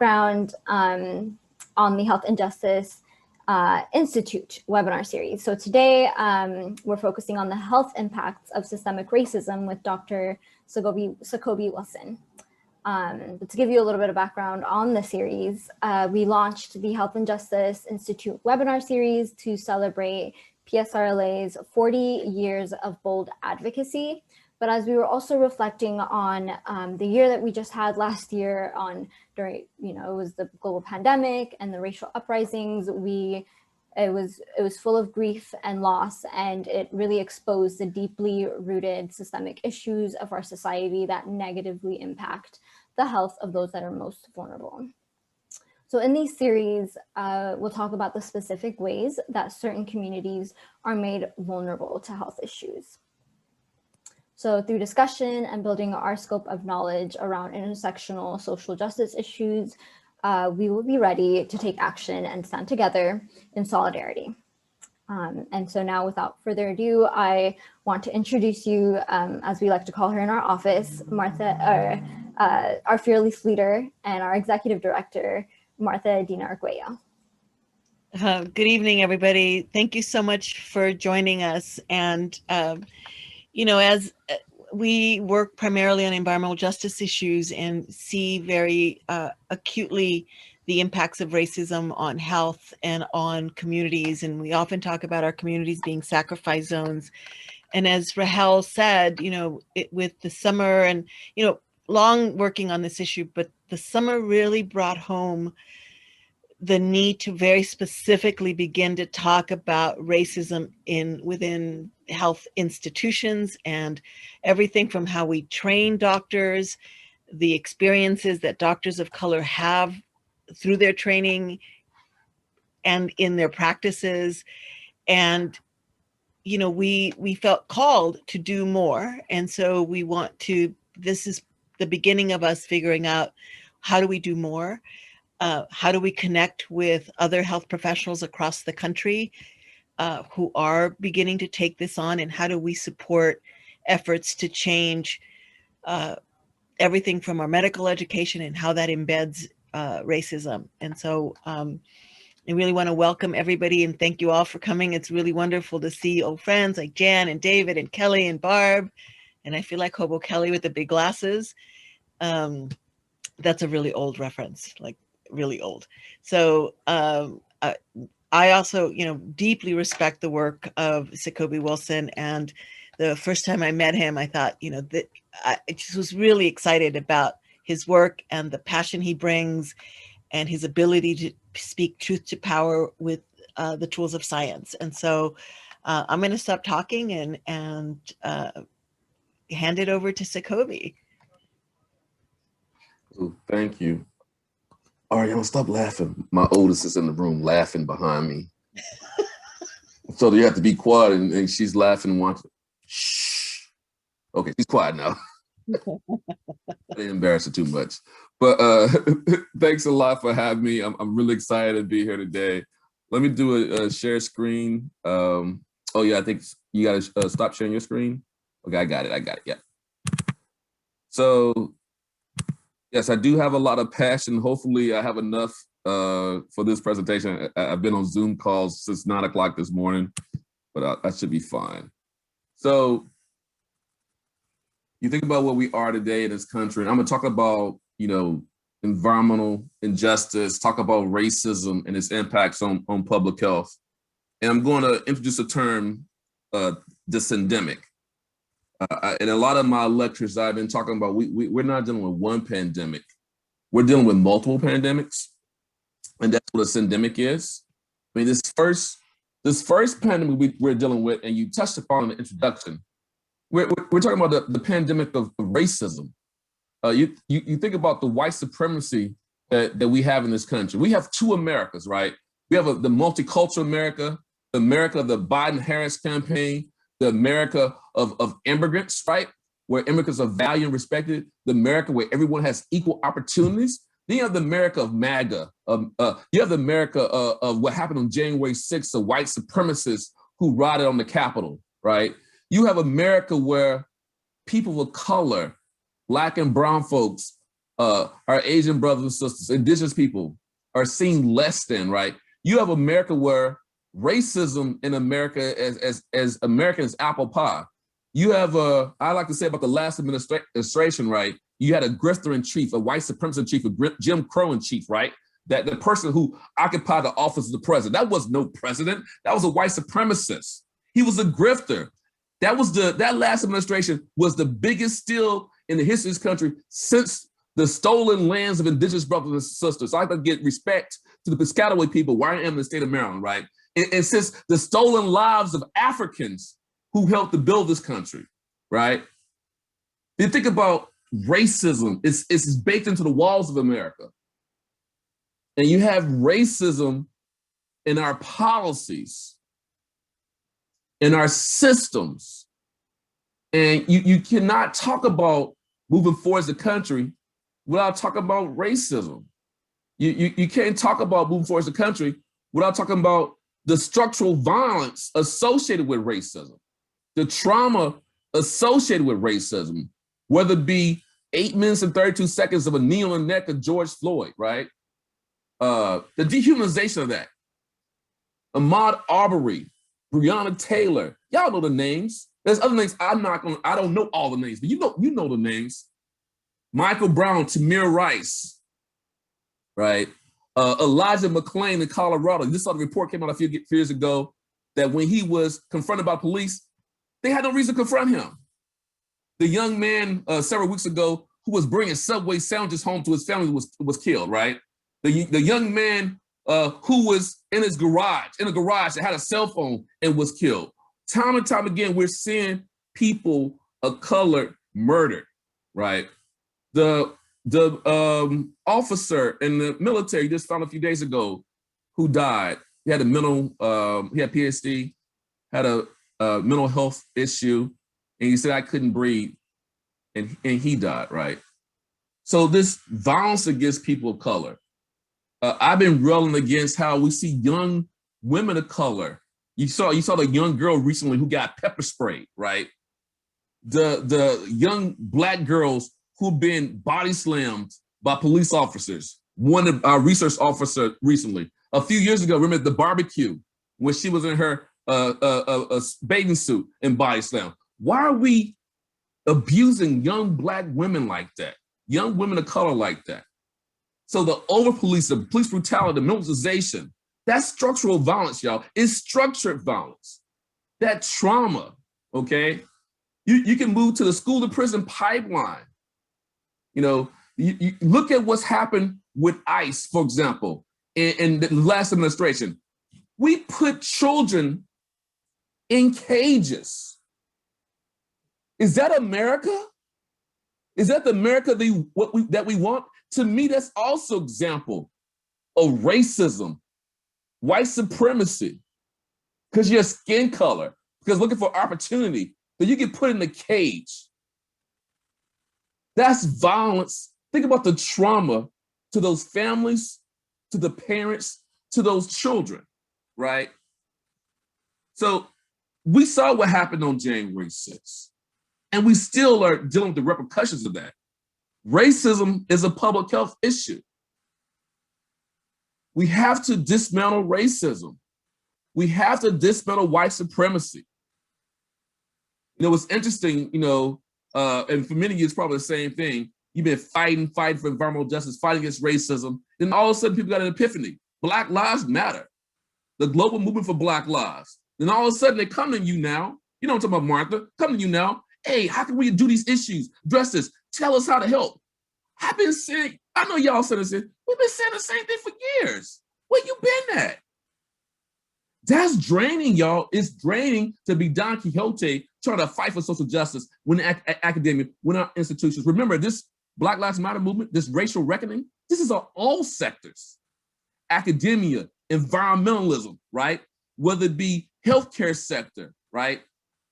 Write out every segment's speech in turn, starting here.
background on the Health Injustice Institute webinar series. So today we're focusing on the health impacts of systemic racism with Dr. Sacoby Wison. But to give you a little bit of background on the series, we launched the Health Injustice Institute webinar series to celebrate PSR-LA's 40 years of bold advocacy. But as we were also reflecting on the year that we just had last year during, it was the global pandemic and the racial uprisings, it was full of grief and loss, and it really exposed the deeply rooted systemic issues of our society that negatively impact the health of those that are most vulnerable. So in these series, we'll talk about the specific ways that certain communities are made vulnerable to health issues. So through discussion and building our scope of knowledge around intersectional social justice issues, we will be ready to take action and stand together in solidarity. And so now, without further ado, I want to introduce you, as we like to call her in our office, Martha, our fearless leader and our executive director, Martha Dina Arguello. Good evening, everybody. Thank you so much for joining us. And as we work primarily on environmental justice issues and see very acutely the impacts of racism on health and on communities. And we often talk about our communities being sacrifice zones. And as Rahel said, with the summer and, long working on this issue, but the summer really brought home the need to very specifically begin to talk about racism within health institutions, and everything from how we train doctors, the experiences that doctors of color have through their training and in their practices. And, we felt called to do more. And so this is the beginning of us figuring out, how do we do more? How do we connect with other health professionals across the country who are beginning to take this on? And how do we support efforts to change everything from our medical education and how that embeds racism? And so I really want to welcome everybody and thank you all for coming. It's really wonderful to see old friends like Jan and David and Kelly and Barb. And I feel like Hobo Kelly with the big glasses. That's a really old reference, like really old. So I also, deeply respect the work of Sacoby Wison. And the first time I met him, I thought, that I just was really excited about his work and the passion he brings and his ability to speak truth to power with the tools of science. And so I'm going to stop talking and hand it over to Sacoby. Oh, thank you. All right, y'all stop laughing. My oldest is in the room laughing behind me. So you have to be quiet, and she's laughing and watching. Shh. Okay, she's quiet now. I didn't embarrass her too much. But thanks a lot for having me. I'm really excited to be here today. Let me do a share screen. Oh yeah, I think you gotta stop sharing your screen. Okay, I got it, yeah. So, yes, I do have a lot of passion. Hopefully I have enough for this presentation. I've been on Zoom calls since 9 o'clock this morning, but I should be fine. So you think about where we are today in this country, and I'm gonna talk about, environmental injustice, talk about racism and its impacts on public health. And I'm going to introduce a term, the syndemic. In a lot of my lectures, I've been talking about we're not dealing with one pandemic. We're dealing with multiple pandemics. And that's what a syndemic is. I mean, this first pandemic we're dealing with, and you touched upon in the introduction, we're talking about the pandemic of racism. You think about the white supremacy that we have in this country. We have two Americas, right? We have the multicultural America, the America of the Biden-Harris campaign, the America of immigrants, right? Where immigrants are valued and respected, the America where everyone has equal opportunities. Then you have the America of MAGA. You have the America of what happened on January 6th, the white supremacists who rioted on the Capitol, right? You have America where people of color, Black and brown folks, our Asian brothers and sisters, indigenous people are seen less than, right? You have America where racism in America as American as apple pie. You have I like to say about the last administration, right? You had a grifter in chief, a white supremacist in chief, a Jim Crow in chief, right? That the person who occupied the office of the president, that was no president. That was a white supremacist. He was a grifter. That last administration was the biggest steal in the history of this country since the stolen lands of indigenous brothers and sisters. So I like to get respect to the Piscataway people where I am in the state of Maryland, right? And since the stolen lives of Africans who helped to build this country, right? You think about racism, it's baked into the walls of America. And you have racism in our policies, in our systems. And you cannot talk about moving forward as a country without talking about racism. You can't talk about moving forward as a country without talking about the structural violence associated with racism, the trauma associated with racism, whether it be 8 minutes and 32 seconds of a knee on the neck of George Floyd, right? The dehumanization of that. Ahmaud Arbery, Breonna Taylor, y'all know the names. There's other names I don't know all the names, but you know the names. Michael Brown, Tamir Rice, right? Elijah McClain in Colorado. You saw the report came out a few years ago that when he was confronted by police, they had no reason to confront him. The young man several weeks ago who was bringing Subway sandwiches home to his family was killed, right? The young man who was in a garage that had a cell phone and was killed. Time and time again, we're seeing people of color murdered, right? The officer in the military just found a few days ago who died. He had he had PhD, had a mental health issue, and he said, I couldn't breathe, and he died, right? So this violence against people of color, I've been railing against how we see young women of color. You saw the young girl recently who got pepper sprayed, right? The young Black girls who've been body slammed by police officers. One of our research officer recently, a few years ago, remember the barbecue when she was in her bathing suit and body slam. Why are we abusing young Black women like that? Young women of color like that? So the over-policing, the police brutality, the militarization, that's structural violence, y'all. It's structured violence. That trauma, okay? You can move to the school to prison pipeline. You know, you look at what's happened with ICE, for example, in the last administration. We put children in cages. Is that America? Is that the America that we want? To me, that's also example of racism, white supremacy, because your skin color, because looking for opportunity, that you get put in a cage. That's violence. Think about the trauma to those families, to the parents, to those children, right? So we saw what happened on January 6th, and we still are dealing with the repercussions of that. Racism is a public health issue. We have to dismantle racism. We have to dismantle white supremacy. You know, it's interesting, you know, and for many of you, it's probably the same thing. You've been fighting for environmental justice, fighting against racism. Then all of a sudden people got an epiphany. Black lives matter. The global movement for Black lives. Then all of a sudden they come to you now. You know what I'm talking about, Martha? Come to you now. Hey, how can we do these issues? Address this. Tell us how to help. I've been saying, I know y'all said this. We've been saying the same thing for years. Where you been at? That's draining, y'all. It's draining to be Don Quixote trying to fight for social justice when academia, when our institutions. Remember, this Black Lives Matter movement, this racial reckoning, this is on all sectors. Academia, environmentalism, right? Whether it be healthcare sector, right?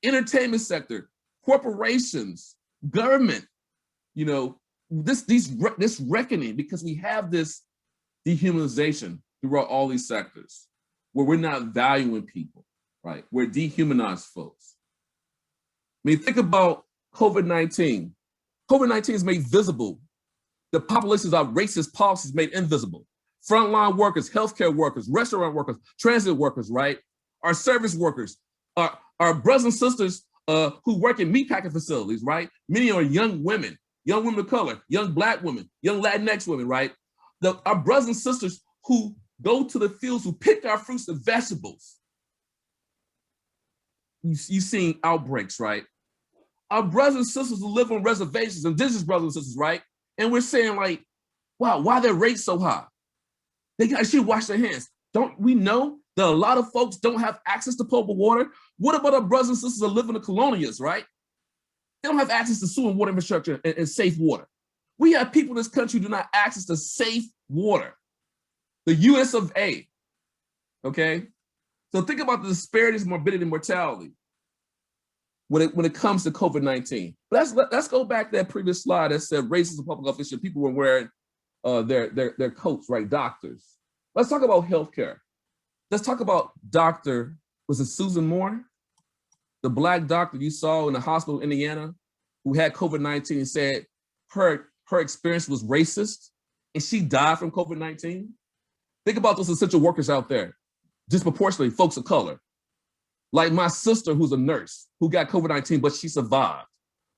Entertainment sector, corporations, government, you know, this reckoning, because we have this dehumanization throughout all these sectors where we're not valuing people, right? We're dehumanized folks. I mean, think about COVID-19. COVID-19 is made visible The populations of racist policies made invisible. Frontline workers, healthcare workers, restaurant workers, transit workers, right? Our service workers, our brothers and sisters who work in meatpacking facilities, right? Many are young women of color, young Black women, young Latinx women, right? Our brothers and sisters who go to the fields, who pick our fruits and vegetables. You've seen outbreaks, right? Our brothers and sisters who live on reservations, indigenous brothers and sisters, right? And we're saying like, wow, why their rates so high? They should wash their hands. Don't we know that a lot of folks don't have access to potable water? What about our brothers and sisters that live in the colonias, right? They don't have access to sewer and water infrastructure and safe water. We have people in this country who do not have access to safe water. The US of A, okay? So think about the disparities of morbidity and mortality when it comes to COVID-19. Let's go back to that previous slide that said racism, public health issue. People were wearing their coats, right? Doctors. Let's talk about healthcare. Let's talk about was it Susan Moore? The Black doctor you saw in the hospital in Indiana who had COVID-19 and said her experience was racist and she died from COVID-19. Think about those essential workers out there, disproportionately folks of color. Like my sister who's a nurse who got COVID-19, but she survived.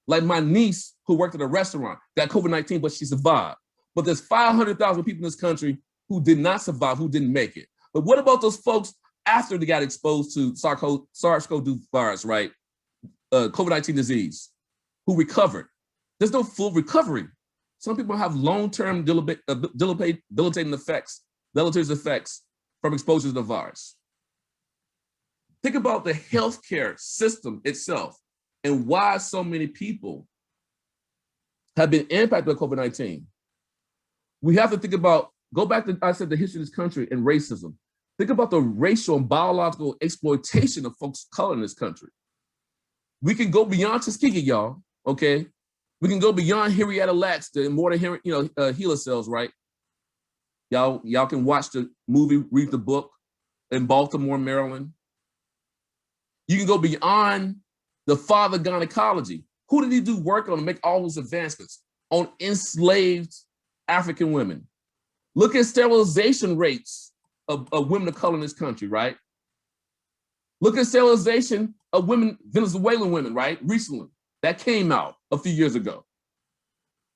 Like my niece who worked at a restaurant, got COVID-19, but she survived. But there's 500,000 people in this country who did not survive, who didn't make it. But what about those folks after they got exposed to SARS-CoV-2 virus, right? COVID-19 disease, who recovered? There's no full recovery. Some people have long-term debilitating effects, deleterious effects from exposure to the virus. Think about the healthcare system itself and why so many people have been impacted by COVID-19. We have to think about, go back to, I said, the history of this country and racism. Think about the racial and biological exploitation of folks of color in this country. We can go beyond Tuskegee, y'all, okay? We can go beyond Henrietta Lacks, the immortal HeLa cells, right? Y'all can watch the movie, read the book in Baltimore, Maryland. You can go beyond the father gynecology. Who did he do work on to make all those advancements? On enslaved African women. Look at sterilization rates of women of color in this country, right? Look at sterilization of women, Venezuelan women, right? Recently, that came out a few years ago.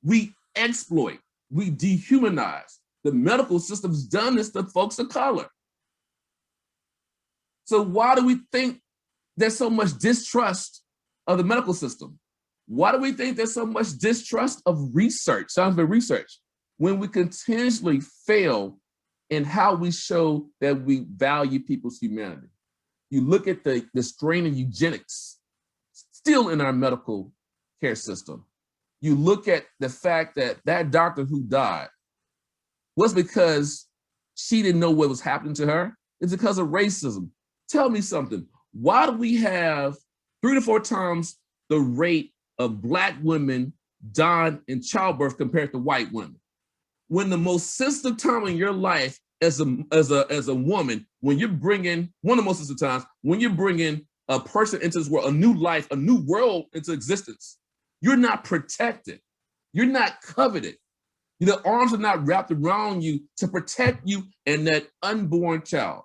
We exploit, we dehumanize. The medical system's done this to folks of color. So why do we think there's so much distrust of the medical system? Why do we think there's so much distrust of research, scientific research, when we continuously fail in how we show that we value people's humanity? You look at the strain of eugenics still in our medical care system. You look at the fact that that doctor who died was because she didn't know what was happening to her. It's because of racism. Tell me something. Why do we have 3 to 4 times the rate of Black women dying in childbirth compared to white women? When the most sensitive time in your life as a woman, when you're bringing, one of the most sensitive times, when you're bringing a person into this world, a new life, a new world into existence, you're not protected. You're not coveted. The arms are not wrapped around you to protect you and that unborn child.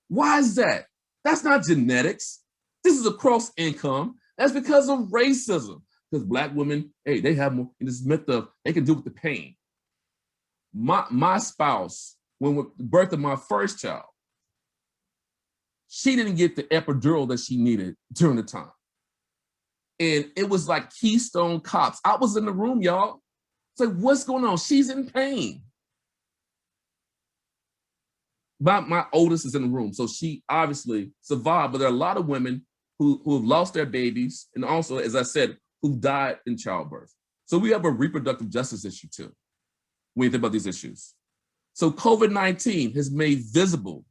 Why is that? That's not genetics. This is across income. That's because of racism. Because Black women, hey, they have more, in this myth of they can deal with the pain. My spouse, when with the birth of my first child, she didn't get the epidural that she needed during the time. And it was like Keystone Cops. I was in the room, y'all. It's like, what's going on? She's in pain. My oldest is in the room, so she obviously survived, but there are a lot of women who have lost their babies, and also, as I said, who died in childbirth. So we have a reproductive justice issue too, when you think about these issues. So COVID-19 has made visible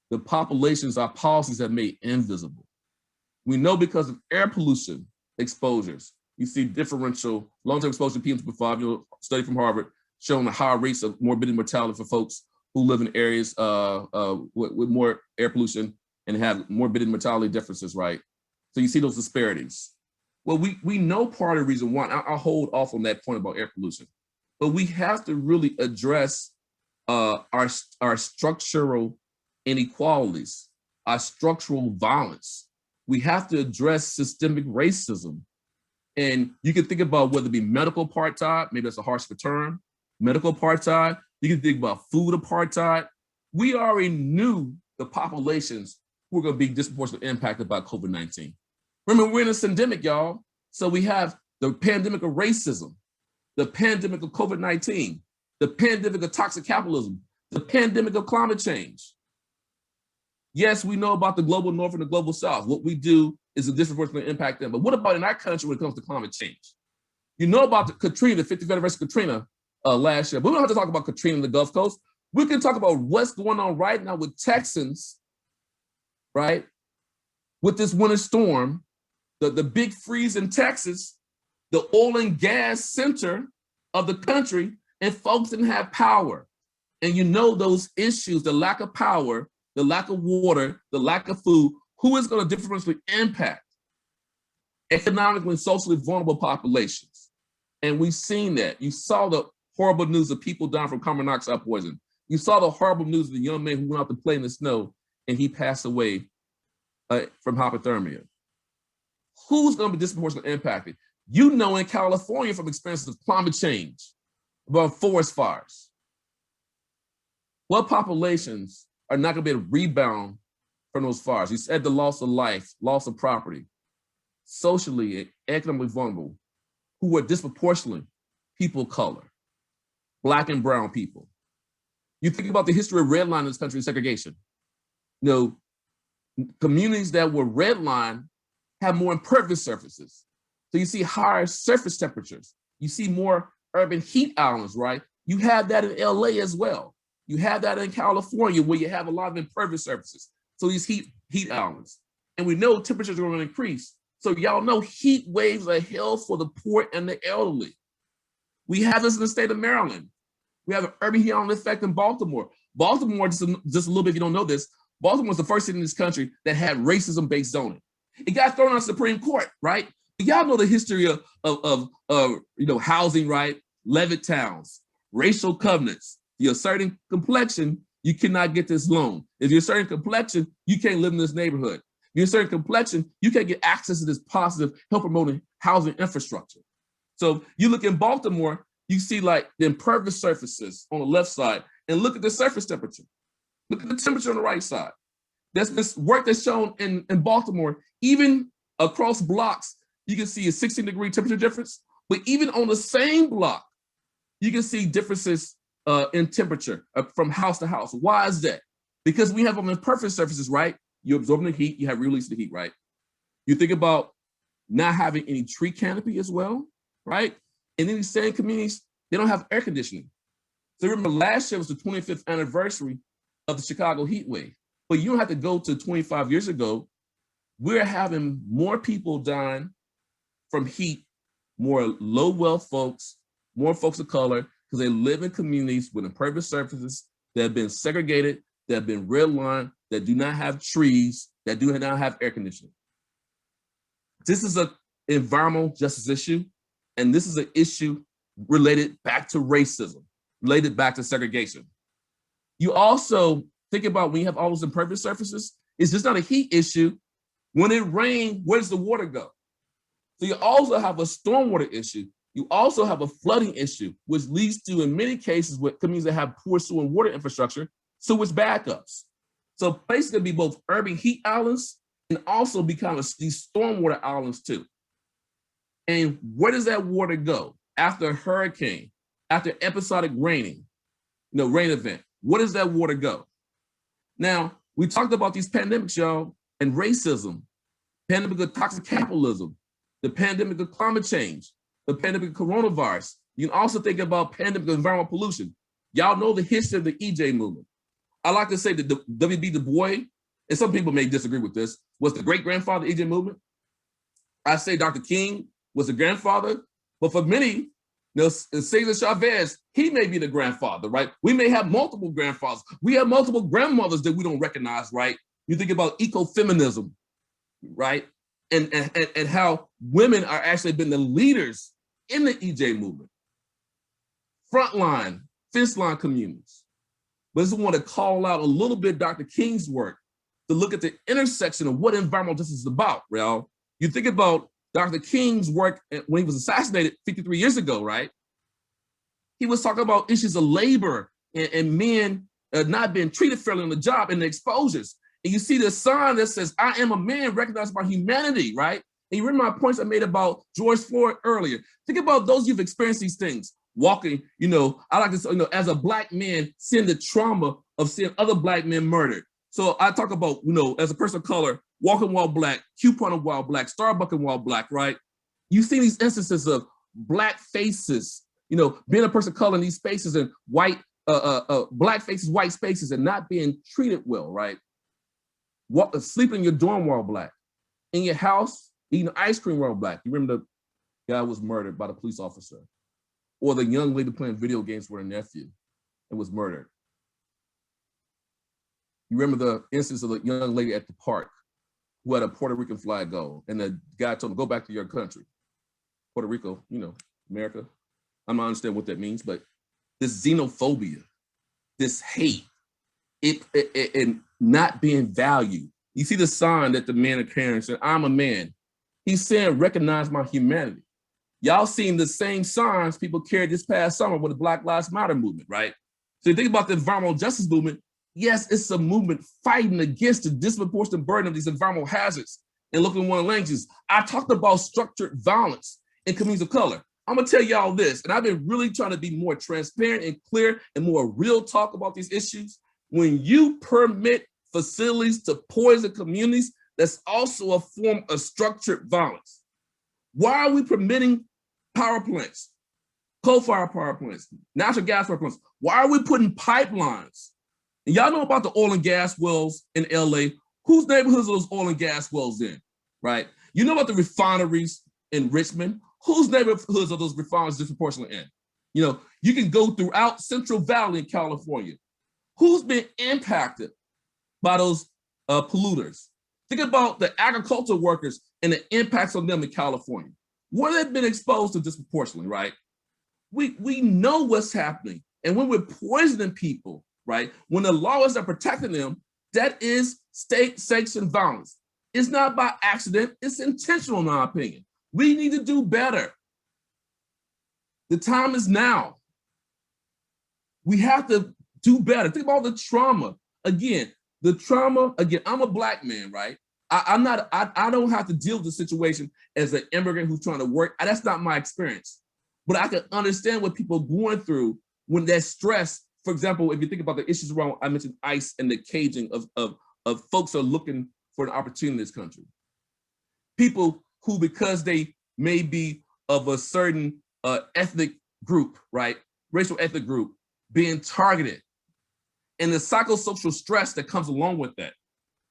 the populations our policies have made invisible. We know because of air pollution exposures, you see differential long-term exposure to PM2.5, study from Harvard, showing the higher rates of morbidity and mortality for folks who live in areas with more air pollution and have morbidity and mortality differences, right? So you see those disparities. Well, we know part of the reason why. I'll hold off on that point about air pollution. but we have to really address our structural inequalities, our structural violence. We have to address systemic racism. And you can think about whether it be medical apartheid, maybe that's a harsh term, medical apartheid. You can think about food apartheid. We already knew the populations who are going to be disproportionately impacted by COVID-19. Remember, we're in a syndemic, y'all. So we have the pandemic of racism, the pandemic of COVID-19, the pandemic of toxic capitalism, the pandemic of climate change. Yes, we know about the global north and the global south. What we do is a disproportionate impact them. But what about in our country when it comes to climate change? You know about the Katrina, the 50th anniversary of Katrina last year, but we don't have to talk about Katrina in the Gulf Coast. We can talk about what's going on right now with Texans, right? With this winter storm, the big freeze in Texas, the oil and gas center of the country, and folks didn't have power. And you know those issues, the lack of power, the lack of water, the lack of food, who is going to differentially impact economically and socially vulnerable populations? And we've seen that. You saw the horrible news of people dying from carbon monoxide poisoning. You saw the horrible news of the young man who went out to play in the snow and he passed away from hypothermia. Who's going to be disproportionately impacted? You know, in California from experiences of climate change, about forest fires. What populations are not going to be able to rebound from those fires? You said the loss of life, loss of property, socially and economically vulnerable, who are disproportionately people of color, Black and brown people. You think about the history of redlining in this country, segregation. You know, communities that were redlined have more impervious surfaces. So you see higher surface temperatures. You see more urban heat islands, right? You have that in LA as well. You have that in California where you have a lot of impervious surfaces. So these heat islands. And we know temperatures are going to increase. So y'all know heat waves are hell for the poor and the elderly. We have this in the state of Maryland. We have an urban heat island effect in Baltimore. Baltimore, just a little bit if you don't know this, Baltimore was the first city in this country that had racism-based zoning. It got thrown on the Supreme Court, right? But y'all know the history of you know, housing, right? Levitt towns, racial covenants. You're a certain complexion, you cannot get this loan. If you're a certain complexion, you can't live in this neighborhood. If you're a certain complexion, you can't get access to this positive, help promoting housing infrastructure. So you look in Baltimore, you see like the impervious surfaces on the left side, and look at the surface temperature. Look at the temperature on the right side. There's this work that's shown in Baltimore, even across blocks, you can see a 16-degree temperature difference, but even on the same block, you can see differences in temperature from house to house. Why is that? Because we have impervious surfaces, right? You're absorbing the heat, you have released the heat, right? You think about not having any tree canopy as well, right? And in these same communities, they don't have air conditioning. So remember last year was the 25th anniversary of the Chicago heat wave, but you don't have to go to 25 years ago. We're having more people dying from heat, more low wealth folks, more folks of color, because they live in communities with impervious surfaces that have been segregated, that have been redlined, that do not have trees, that do not have air conditioning. This is an environmental justice issue, and this is an issue related back to racism, related back to segregation. You also think about when you have all those impervious surfaces, it's just not a heat issue. When it rains, where does the water go? So you also have a stormwater issue. You also have a flooding issue, which leads to, in many cases, with communities that have poor sewer and water infrastructure, sewage backups. So places can be both urban heat islands and also become these stormwater islands too. And where does that water go after a hurricane, after episodic raining, rain event? Where does that water go? Now, we talked about these pandemics, y'all, and racism, pandemic of toxic capitalism, the pandemic of climate change, the pandemic of coronavirus. You can also think about pandemic of environmental pollution. Y'all know the history of the EJ movement. I like to say that the W.B. Du Bois, and some people may disagree with this, was the great-grandfather of the EJ movement. I say Dr. King was the grandfather, but for many, Cesar Chavez, he may be the grandfather, right? We may have multiple grandfathers. We have multiple grandmothers that we don't recognize, right? You think about ecofeminism, right? And how women are actually been the leaders in the EJ movement. frontline, fence line communities. But I just want to call out a little bit Dr. King's work to look at the intersection of what environmental justice is about, Ralph. You think about Dr. King's work when he was assassinated 53 years ago, right? He was talking about issues of labor and men not being treated fairly on the job and the exposures. And you see the sign that says, I am a man recognized by humanity, right? And you remember my points I made about George Floyd earlier. Think about those who've experienced these things. Walking, I like to say, as a Black man, seeing the trauma of seeing other Black men murdered. So I talk about, as a person of color, walking while Black, couponing while Black, Starbucking while Black, right? You see these instances of Black faces, being a person of color in these spaces and white, Black faces, white spaces, and not being treated well, right? Sleeping in your dorm while Black, in your house, eating ice cream while Black. You remember the guy was murdered by the police officer, or the young lady playing video games with her nephew and was murdered. You remember the instance of the young lady at the park who had a Puerto Rican flag go, and the guy told him, go back to your country. Puerto Rico, America. I'm not understanding what that means, but this xenophobia, this hate, and not being valued. You see the sign that the man is carrying, saying, I'm a man. He's saying, recognize my humanity. Y'all seen the same signs people carried this past summer with the Black Lives Matter movement, right? So you think about the environmental justice movement, yes, it's a movement fighting against the disproportionate burden of these environmental hazards and looking at one of the languages. I talked about structured violence in communities of color. I'm gonna tell y'all this, and I've been really trying to be more transparent and clear and more real talk about these issues. When you permit facilities to poison communities, that's also a form of structured violence. Why are we permitting power plants, coal-fired power plants, natural gas power plants? Why are we putting pipelines? And y'all know about the oil and gas wells in LA. Whose neighborhoods are those oil and gas wells in, right? You know about the refineries in Richmond. Whose neighborhoods are those refineries disproportionately in? You can go throughout Central Valley in California. Who's been impacted by those polluters? Think about the agricultural workers and the impacts on them in California. What have been exposed to disproportionately, right? We know what's happening. And when we're poisoning people, right, when the law is not protecting them, that is state-sanctioned violence. It's not by accident, it's intentional in my opinion. We need to do better. The time is now. We have to do better. Think about the trauma. Again, I'm a Black man, right? I don't have to deal with the situation as an immigrant who's trying to work. That's not my experience. But I can understand what people are going through when that stress, for example, if you think about the issues around, I mentioned ICE and the caging of folks who are looking for an opportunity in this country. People who, because they may be of a certain ethnic group, right? Racial ethnic group, being targeted. And the psychosocial stress that comes along with that.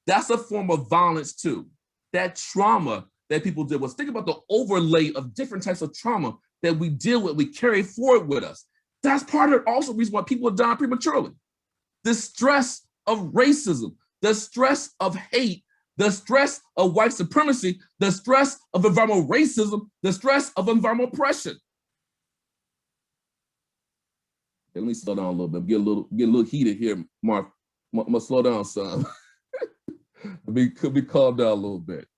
That's a form of violence too. That trauma that people deal with. Think about the overlay of different types of trauma that we deal with, we carry forward with us. That's part of also the reason why people are dying prematurely. The stress of racism, the stress of hate, the stress of white supremacy, the stress of environmental racism, the stress of environmental oppression. Let me slow down a little bit. Get a little heated here, Mark. I'm gonna slow down some. Could be calmed down a little bit.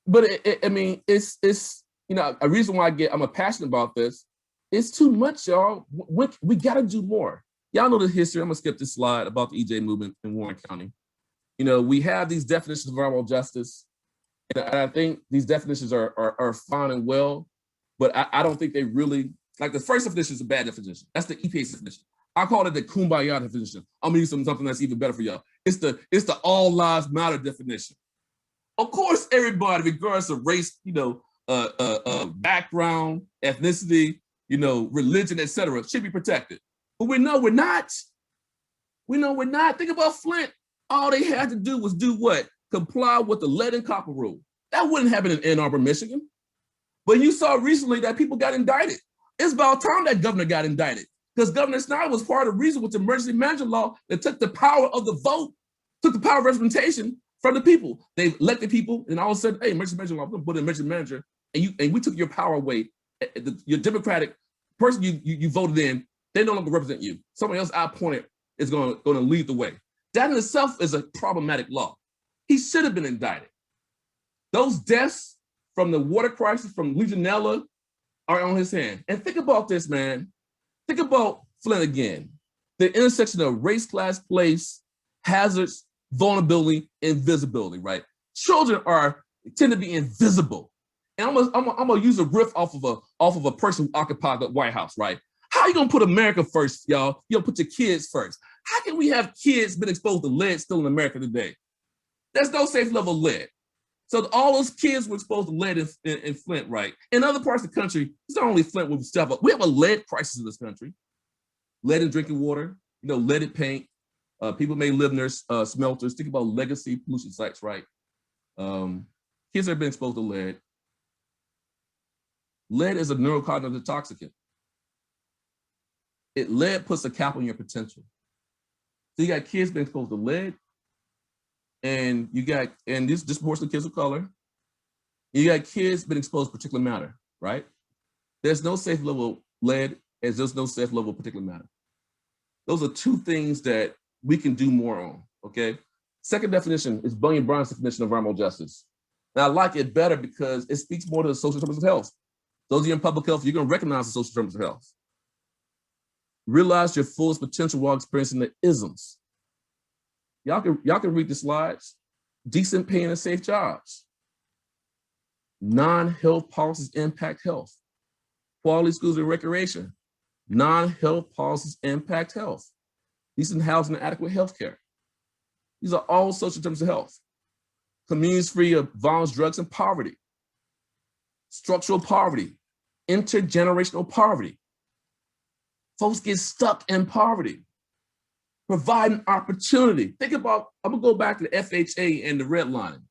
But it's a reason why I'm passionate about this. It's too much, y'all. We gotta do more. Y'all know the history. I'm gonna skip this slide about the EJ movement in Warren County. We have these definitions of environmental justice, and I think these definitions are fine and well, but I don't think they really. Like the first definition is a bad definition. That's the EPA's definition. I call it the kumbaya definition. I'm gonna use something that's even better for y'all. It's the all lives matter definition. Of course, everybody, regardless of race, background, ethnicity, religion, etc., should be protected. But we know we're not. We know we're not. Think about Flint. All they had to do was do what? Comply with the lead and copper rule. That wouldn't happen in Ann Arbor, Michigan. But you saw recently that people got indicted. It's about time that governor got indicted, because Governor Snyder was part of the reason with the emergency management law that took the power of the vote, took the power of representation from the people. They elected people, and all of a sudden, hey, emergency management law, we're gonna put an emergency manager, and we took your power away, your democratic person you voted in, they no longer represent you. Someone else I appointed is going to lead the way. That in itself is a problematic law. He should have been indicted. Those deaths from the water crisis, from Legionella, are on his hand. And think about this, man. Think about Flint again. The intersection of race, class, place, hazards, vulnerability, invisibility, right? Children tend to be invisible. And I'm gonna use a riff off of a person who occupied the White House, right? How you gonna put America first, y'all? You gonna put your kids first. How can we have kids been exposed to lead still in America today? There's no safe level of lead. So all those kids were exposed to lead in Flint, right? In other parts of the country, it's not only Flint where we step up. We have a lead crisis in this country. Lead in drinking water, leaded paint. People may live near smelters. Think about legacy pollution sites, right? Kids have been exposed to lead. Lead is a neurocognitive intoxicant. Lead puts a cap on your potential. So you got kids being exposed to lead, and this disproportionately kids of color. You got kids being exposed to particulate matter, right? There's no safe level of lead, as there's no safe level of particulate matter. Those are two things that we can do more on, okay? Second definition is Bunyan-Brown's definition of environmental justice. And I like it better because it speaks more to the social determinants of health. Those of you in public health, you're gonna recognize the social determinants of health. Realize your fullest potential while experiencing the isms. Y'all can read the slides. Decent pay and safe jobs. Non-health policies impact health. Quality schools and recreation. Non-health policies impact health. Decent housing and adequate health care. These are all social determinants of health. Communities free of violence, drugs, and poverty. Structural poverty. Intergenerational poverty. Folks get stuck in poverty. Providing opportunity. Think about, I'm gonna go back to the FHA and the redlining.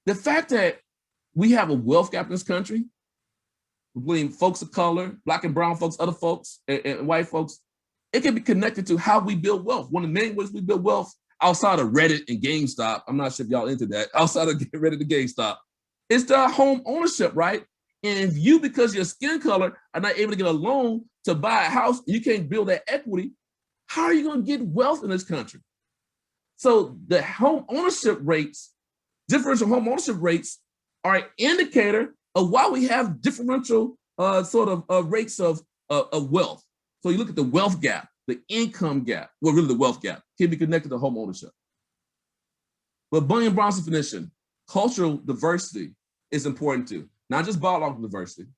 The fact that we have a wealth gap in this country between folks of color, Black and brown folks, other folks, and white folks, it can be connected to how we build wealth. One of the main ways we build wealth outside of Reddit and GameStop, I'm not sure if y'all into that, outside of Reddit and GameStop, is the home ownership, right? And if you, because your skin color, are not able to get a loan to buy a house, you can't build that equity, how are you going to get wealth in this country? So the home ownership rates, differential home ownership rates, are an indicator of why we have differential rates of wealth. So you look at the wealth gap, the income gap, well, really the wealth gap can be connected to home ownership. But Bunyan-Brown's definition, cultural diversity is important too, not just biological diversity.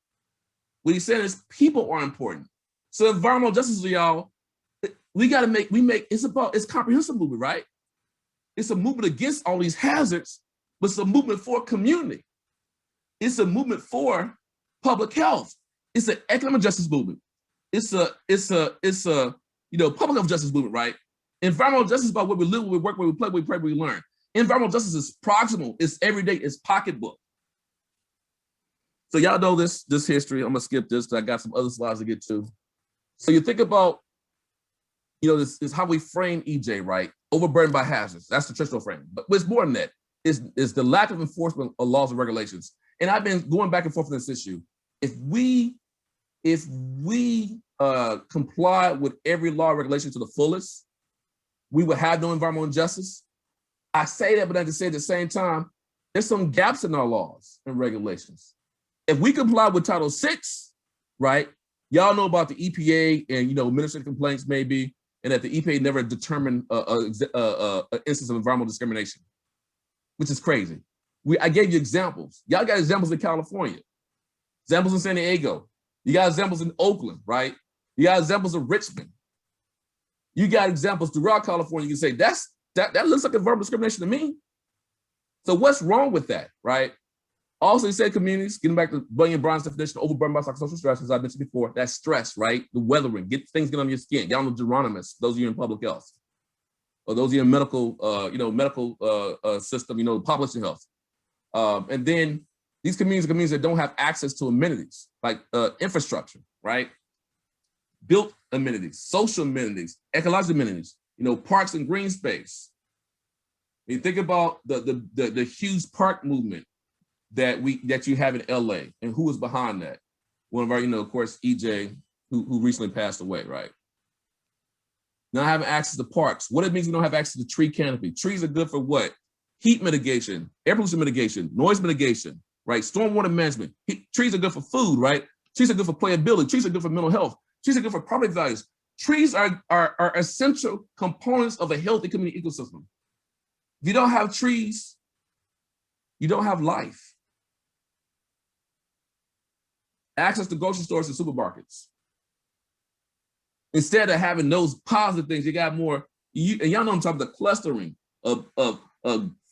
What he's saying is people are important. So environmental justice, y'all, it's comprehensive movement, right? It's a movement against all these hazards, but it's a movement for community. It's a movement for public health. It's an economic justice movement. It's a public health justice movement, right? Environmental justice is about where we live, where we work, where we play, where we pray, where we learn. Environmental justice is proximal, it's everyday, it's pocketbook. So y'all know this history. I'm gonna skip this because I got some other slides to get to. So you think about, this is how we frame EJ, right? Overburdened by hazards. That's the traditional frame. But what's more than that is the lack of enforcement of laws and regulations. And I've been going back and forth on this issue. If we comply with every law and regulation to the fullest, we would have no environmental injustice. I say that, but I have to say at the same time, there's some gaps in our laws and regulations. If we comply with Title VI, right? Y'all know about the EPA and administrative complaints maybe, and that the EPA never determined an instance of environmental discrimination, which is crazy. I gave you examples. Y'all got examples in California, examples in San Diego. You got examples in Oakland, right? You got examples in Richmond. You got examples throughout California. You can say that looks like environmental discrimination to me. So what's wrong with that, right? Also, you said communities, getting back to Bunyan-Brown's definition, overburdened by psychosocial stress, as I mentioned before, that's stress, right? The weathering, things get on your skin. Y'all know Geronimus, those of you in public health, or those of you in medical system, population health. And then these communities are communities that don't have access to amenities, like infrastructure, right? Built amenities, social amenities, ecological amenities, parks and green space. You think about the huge park movement that you have in LA and who is behind that. one of our, of course, EJ, who recently passed away, right? Not having access to parks. What it means we don't have access to tree canopy. Trees are good for what? Heat mitigation, air pollution mitigation, noise mitigation, right? Stormwater management. Trees are good for food, right? Trees are good for playability. Trees are good for mental health. Trees are good for property values. Trees are essential components of a healthy community ecosystem. If you don't have trees, you don't have life. Access to grocery stores and supermarkets. Instead of having those positive things, you got more, and y'all know I'm talking about the clustering of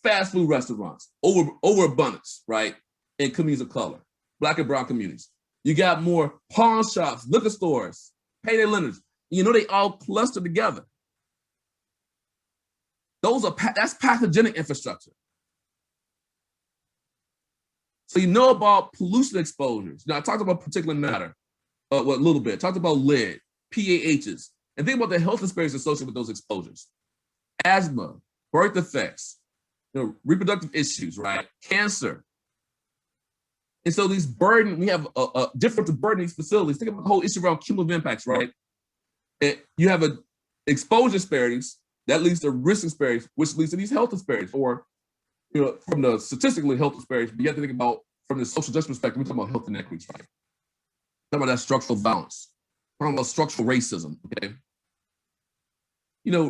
fast food restaurants, overabundance, right? In communities of color, Black and brown communities. You got more pawn shops, liquor stores, payday lenders. They all cluster together. That's pathogenic infrastructure. So you know about pollution exposures. Now I talked about particulate matter, a little bit. Talked about lead, PAHs, and think about the health disparities associated with those exposures. Asthma, birth defects, reproductive issues, right? Cancer. And so these we have a difference of burden in these facilities. Think about the whole issue around cumulative impacts, right? And you have exposure disparities that leads to risk disparities, which leads to these health disparities, or from the statistically health disparities, but you have to think about from the social justice perspective, we're talking about health inequities, right? We're talking about that structural violence. We're talking about structural racism, okay?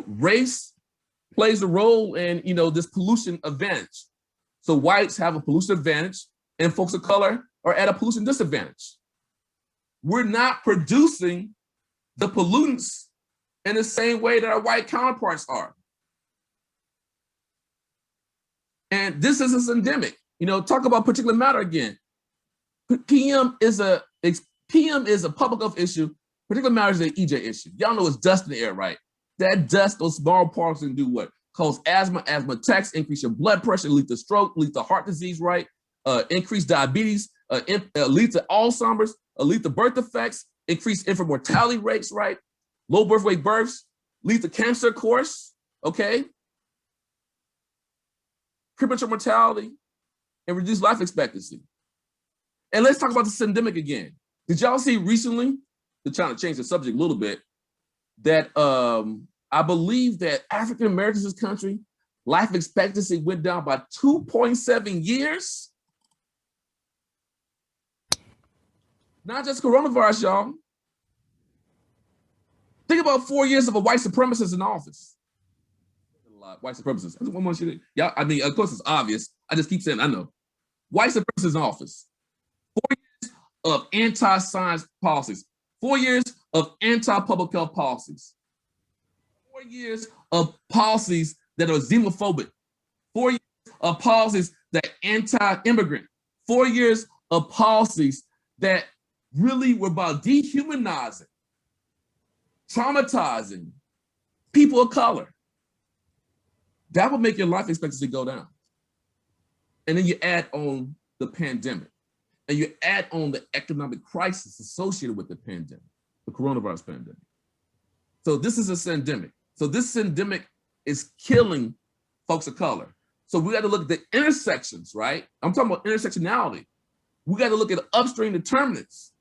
Race plays a role in, this pollution advantage. So whites have a pollution advantage and folks of color are at a pollution disadvantage. We're not producing the pollutants in the same way that our white counterparts are. And this is a syndemic. Talk about particulate matter again. PM is a public health issue. Particulate matter is an EJ issue. Y'all know it's dust in the air, right? That dust, those small particles can do what? Cause asthma attacks, increase your blood pressure, lead to stroke, lead to heart disease, right? Increase diabetes, lead to Alzheimer's, lead to birth defects, increase infant mortality rates, right? Low birth weight births, lead to cancer, of course, okay? Premature mortality, and reduced life expectancy. And let's talk about the syndemic again. Did y'all see recently, they're trying to change the subject a little bit, that I believe that African Americans in this country, life expectancy went down by 2.7 years? Not just coronavirus, y'all. Think about 4 years of a white supremacist in office. White supremacists. I want you to, y'all, of course it's obvious. I just keep saying, I know. White supremacists in office. 4 years of anti-science policies. 4 years of anti-public health policies. 4 years of policies that are xenophobic. 4 years of policies that are anti-immigrant. 4 years of policies that really were about dehumanizing, traumatizing people of color. That will make your life expectancy go down. And then you add on the pandemic, and you add on the economic crisis associated with the pandemic, the coronavirus pandemic. So this is a syndemic. So this syndemic is killing folks of color. So we got to look at the intersections, right? I'm talking about intersectionality. We got to look at upstream determinants.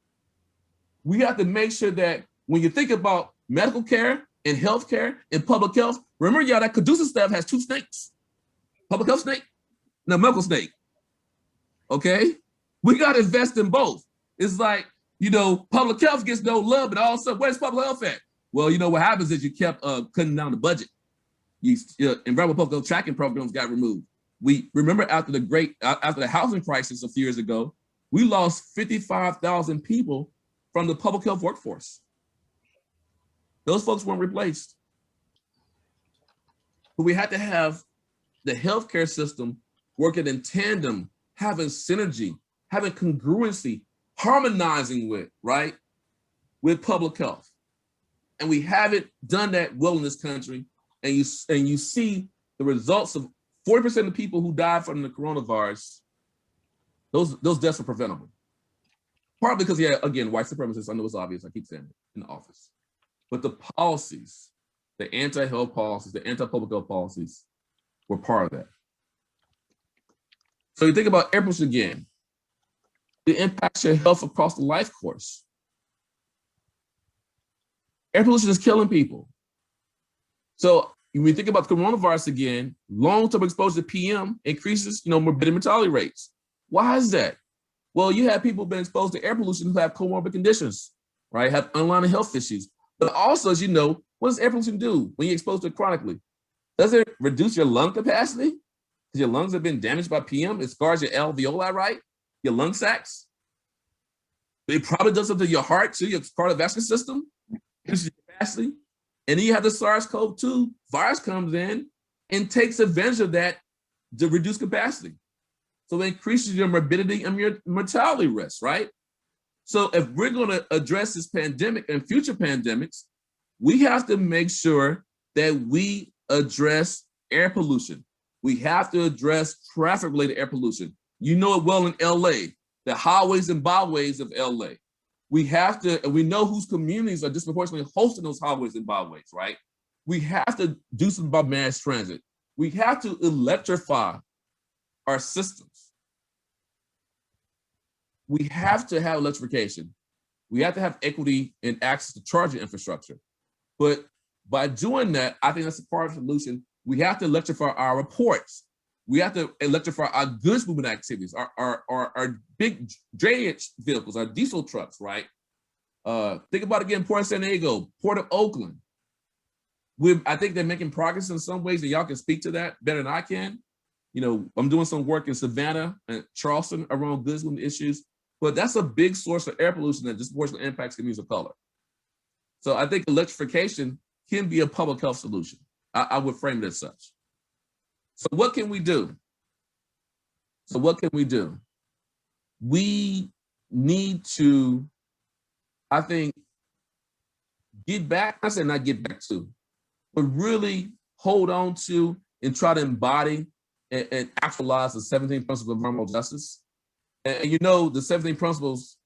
We have to make sure that when you think about medical care and healthcare and public health, remember y'all that Caduceus staff has two snakes. Public health snake, and a medical snake, okay? We got to invest in both. It's like, public health gets no love, but all of a sudden, where's public health at? Well, what happens is you kept cutting down the budget. Environmental public health tracking programs got removed. We remember after the housing crisis a few years ago, we lost 55,000 people from the public health workforce. Those folks weren't replaced. But we had to have the healthcare system working in tandem, having synergy, having congruency, harmonizing with, right, with public health. And we haven't done that well in this country. And you see the results of 40% of people who died from the coronavirus, those deaths are preventable. Partly because, again, white supremacists, I know it's obvious, I keep saying it, in the office. But the policies, the anti-health policies, the anti-public health policies were part of that. So you think about air pollution again. it impacts your health across the life course. Air pollution is killing people. So when we think about coronavirus again, long-term exposure to PM increases, morbidity and mortality rates. Why is that? Well, you have people been exposed to air pollution who have comorbid conditions, right? Have underlying health issues. But also, as you know, what does air pollution do when you're exposed to it chronically? Does it reduce your lung capacity? Because your lungs have been damaged by PM. It scars your alveoli, right? Your lung sacs. It probably does something to your heart, too, your cardiovascular system, reduces your capacity. And then you have the SARS-CoV-2 virus comes in and takes advantage of that to reduce capacity. So it increases your morbidity and your mortality risk, right? So if we're going to address this pandemic and future pandemics, we have to make sure that we address air pollution. We have to address traffic-related air pollution. You know it well in LA, the highways and byways of LA. We have to, and we know whose communities are disproportionately hosting those highways and byways, right? We have to do something about mass transit. We have to electrify our systems. We have to have electrification. We have to have equity and access to charging infrastructure. But by doing that, I think that's a part of the solution. We have to electrify our reports. We have to electrify our goods movement activities, our big drayage vehicles, our diesel trucks, right? Think about again, Port of San Diego, Port of Oakland. I think they're making progress in some ways, and y'all can speak to that better than I can. I'm doing some work in Savannah and Charleston around goods movement issues, but that's a big source of air pollution that disproportionately impacts communities of color. So I think electrification can be a public health solution. I would frame it as such. So what can we do? We need to, I think, get back, I said not get back to, but really hold on to and try to embody and actualize the 17 principles of environmental justice. And the 17 principles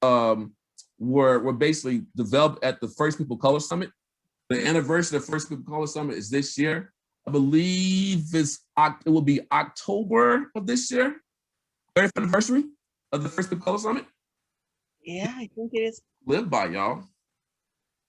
were basically developed at the First People of Color Summit. The anniversary of the First People of Color Summit is this year. I believe it will be October of this year, 30th anniversary of the First People of Color Summit. Yeah, I think it is. Live by, y'all.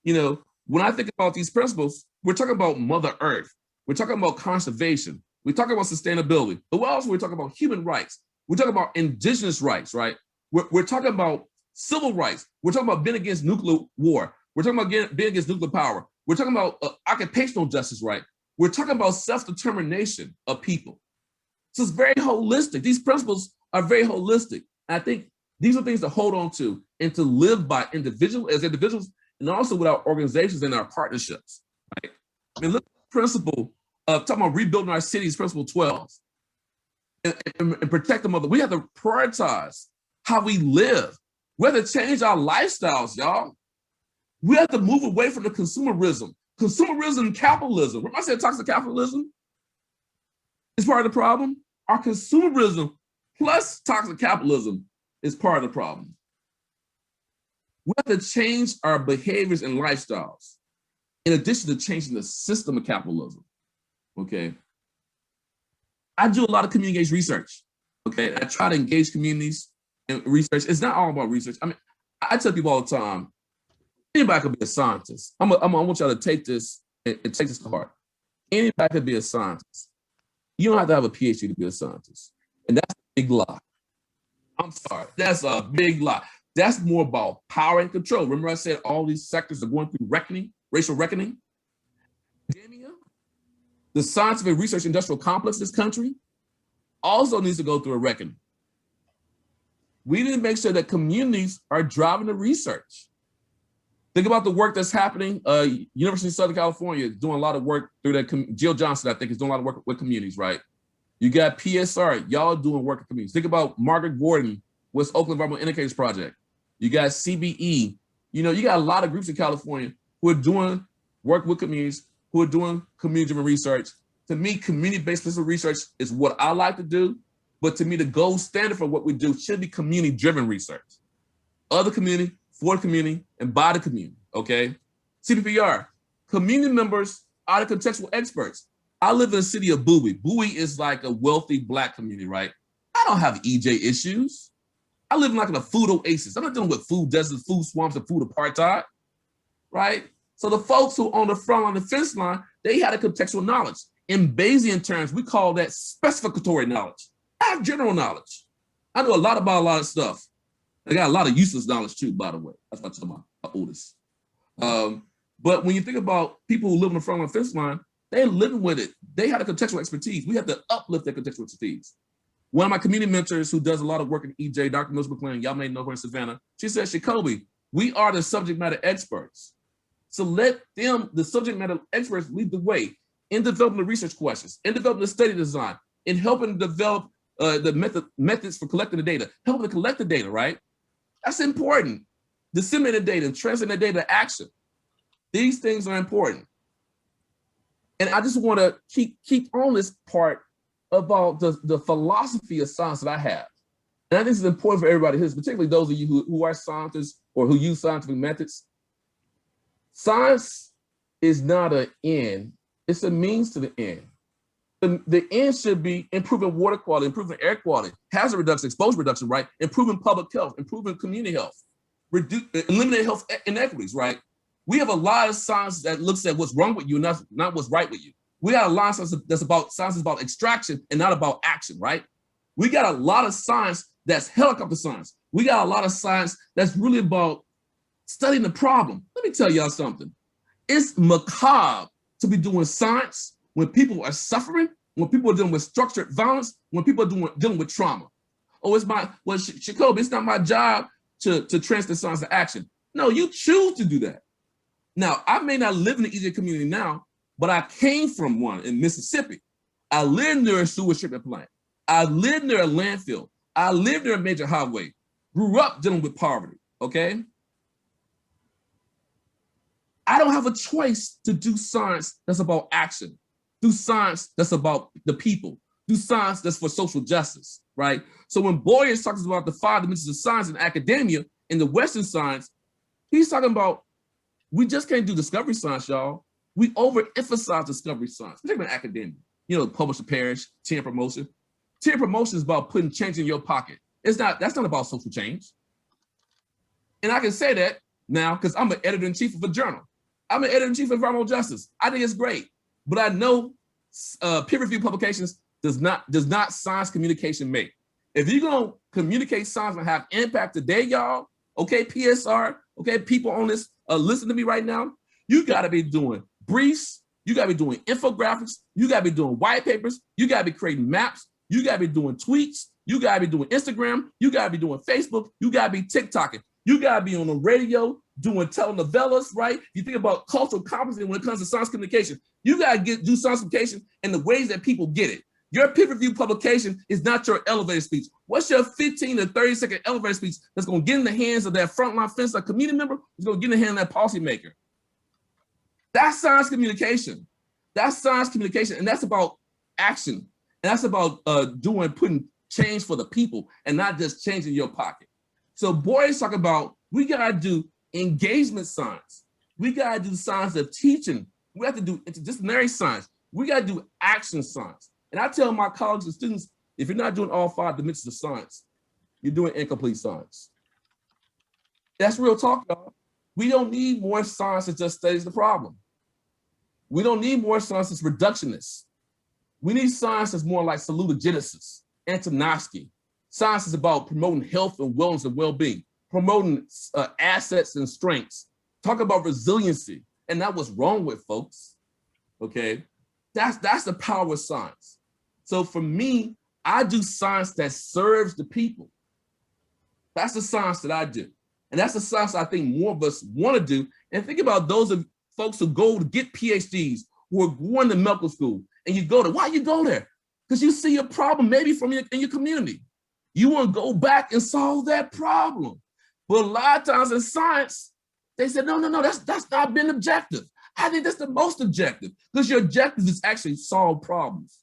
When I think about these principles, we're talking about Mother Earth. We're talking about conservation. We're talking about sustainability. But what else? We're talking about human rights. We're talking about indigenous rights, right? We're talking about civil rights. We're talking about being against nuclear war. We're talking about being against nuclear power. We're talking about occupational justice, right? We're talking about self-determination of people. So it's very holistic. These principles are very holistic. And I think these are things to hold on to and to live by as individuals, and also with our organizations and our partnerships, right? I mean, look at the principle of talking about rebuilding our cities, principle 12, and protect the mother. We have to prioritize how we live. We have to change our lifestyles, y'all. We have to move away from the consumerism. Consumerism and capitalism. Remember I said toxic capitalism is part of the problem? Our consumerism plus toxic capitalism is part of the problem. We have to change our behaviors and lifestyles in addition to changing the system of capitalism, okay? I do a lot of community-engaged research, okay? I try to engage communities in research. It's not all about research. I mean, I tell people all the time, anybody could be a scientist. I want y'all to take this and take this to heart. Anybody could be a scientist. You don't have to have a PhD to be a scientist. And that's a big lie. I'm sorry, that's a big lie. That's more about power and control. Remember I said all these sectors are going through reckoning, racial reckoning? Academia, the scientific research industrial complex in this country also needs to go through a reckoning. We need to make sure that communities are driving the research. Think about the work that's happening. University of Southern California is doing a lot of work through that. Jill Johnson, I think, is doing a lot of work with communities, right? You got PSR, y'all doing work with communities. Think about Margaret Gordon, West Oakland Environmental Indicators Project. You got CBE. You got a lot of groups in California who are doing work with communities, who are doing community-driven research. To me, community-based research is what I like to do. But to me, the gold standard for what we do should be community-driven research. Other community, for the community, and by the community, okay? CBPR, community members are the contextual experts. I live in the city of Bowie. Bowie is like a wealthy Black community, right? I don't have EJ issues. I live in like in a food oasis. I'm not dealing with food deserts, food swamps, and food apartheid, right? So the folks who on the front line, the fence line, they had a contextual knowledge. In Bayesian terms, we call that specificatory knowledge. I have general knowledge. I know a lot about a lot of stuff. I got a lot of useless knowledge too, by the way. That's what I'm talking about, oldest. But when you think about people who live on the front line, fence line, they're living with it. They had a contextual expertise. We have to uplift their contextual expertise. One of my community mentors who does a lot of work in EJ, Dr. Mills McLean, y'all may know her in Savannah, she said, Sacoby, we are the subject matter experts. So let them, the subject matter experts, lead the way in developing the research questions, in developing the study design, in helping develop the methods for collecting the data, helping to collect the data, right? That's important. Disseminate the data and translate the data to action. These things are important. And I just want to keep on this part about the philosophy of science that I have. And I think it's important for everybody here, particularly those of you who are scientists or who use scientific methods. Science is not an end, it's a means to the end. The end should be improving water quality, improving air quality, hazard reduction, exposure reduction, right? Improving public health, improving community health, eliminate health inequities, right? We have a lot of science that looks at what's wrong with you and not what's right with you. We got a lot of science that's about science is about extraction and not about action, right? We got a lot of science that's helicopter science. We got a lot of science that's really about studying the problem. Let me tell y'all something. It's macabre to be doing science when people are suffering, when people are dealing with structured violence, when people are dealing with trauma. Oh, Sacoby, it's not my job to translate science to action. No, you choose to do that. Now, I may not live in the EJ community now, but I came from one in Mississippi. I lived near a sewage treatment plant. I lived near a landfill. I lived near a major highway. Grew up dealing with poverty, okay? I don't have a choice to do science that's about action, do science that's about the people, do science that's for social justice, right? So when Boyer talks about the 5 dimensions of science in academia, in the Western science, he's talking about we just can't do discovery science, y'all. We overemphasize discovery science, particularly in academia. You know, publish or perish, 10 promotion. 10 promotion is about putting change in your pocket. That's not about social change. And I can say that now because I'm an editor-in-chief of a journal. I'm an editor-in-chief of Environmental Justice. I think it's great, but I know peer-reviewed publications does not science communication make. If you're gonna communicate science and have impact today, y'all, okay, PSR, okay, people on this, listen to me right now, you gotta be doing briefs, you gotta be doing infographics, you gotta be doing white papers, you gotta be creating maps, you gotta be doing tweets, you gotta be doing Instagram, you gotta be doing Facebook, you gotta be TikToking, you gotta be on the radio, doing telenovelas, right? You think about cultural competency when it comes to science communication. You gotta do science communication in the ways that people get it. Your peer-reviewed publication is not your elevator speech. What's your 15 to 30-second elevator speech that's gonna get in the hands of that frontline fence, a community member, is gonna get in the hand of that policymaker? That's science communication. That's science communication, and that's about action. And that's about putting change for the people and not just change in your pocket. So Boy's talking about we gotta do engagement science. We gotta do science of teaching. We have to do interdisciplinary science. We gotta do action science. And I tell my colleagues and students, if you're not doing all 5 dimensions of science, you're doing incomplete science. That's real talk, y'all. We don't need more science that just studies the problem. We don't need more science that's reductionist. We need science that's more like salutogenesis, Antonovsky. Science is about promoting health and wellness and well-being, promoting assets and strengths, talk about resiliency, and not what's wrong with folks, okay? That's the power of science. So for me, I do science that serves the people. That's the science that I do. And that's the science I think more of us want to do. And think about those of folks who go to get PhDs, who are going to medical school, and you go there. Why you go there? Because you see a problem maybe in your community. You want to go back and solve that problem. But a lot of times in science, they said, no, that's not been objective. I think that's the most objective, because your objective is actually solve problems,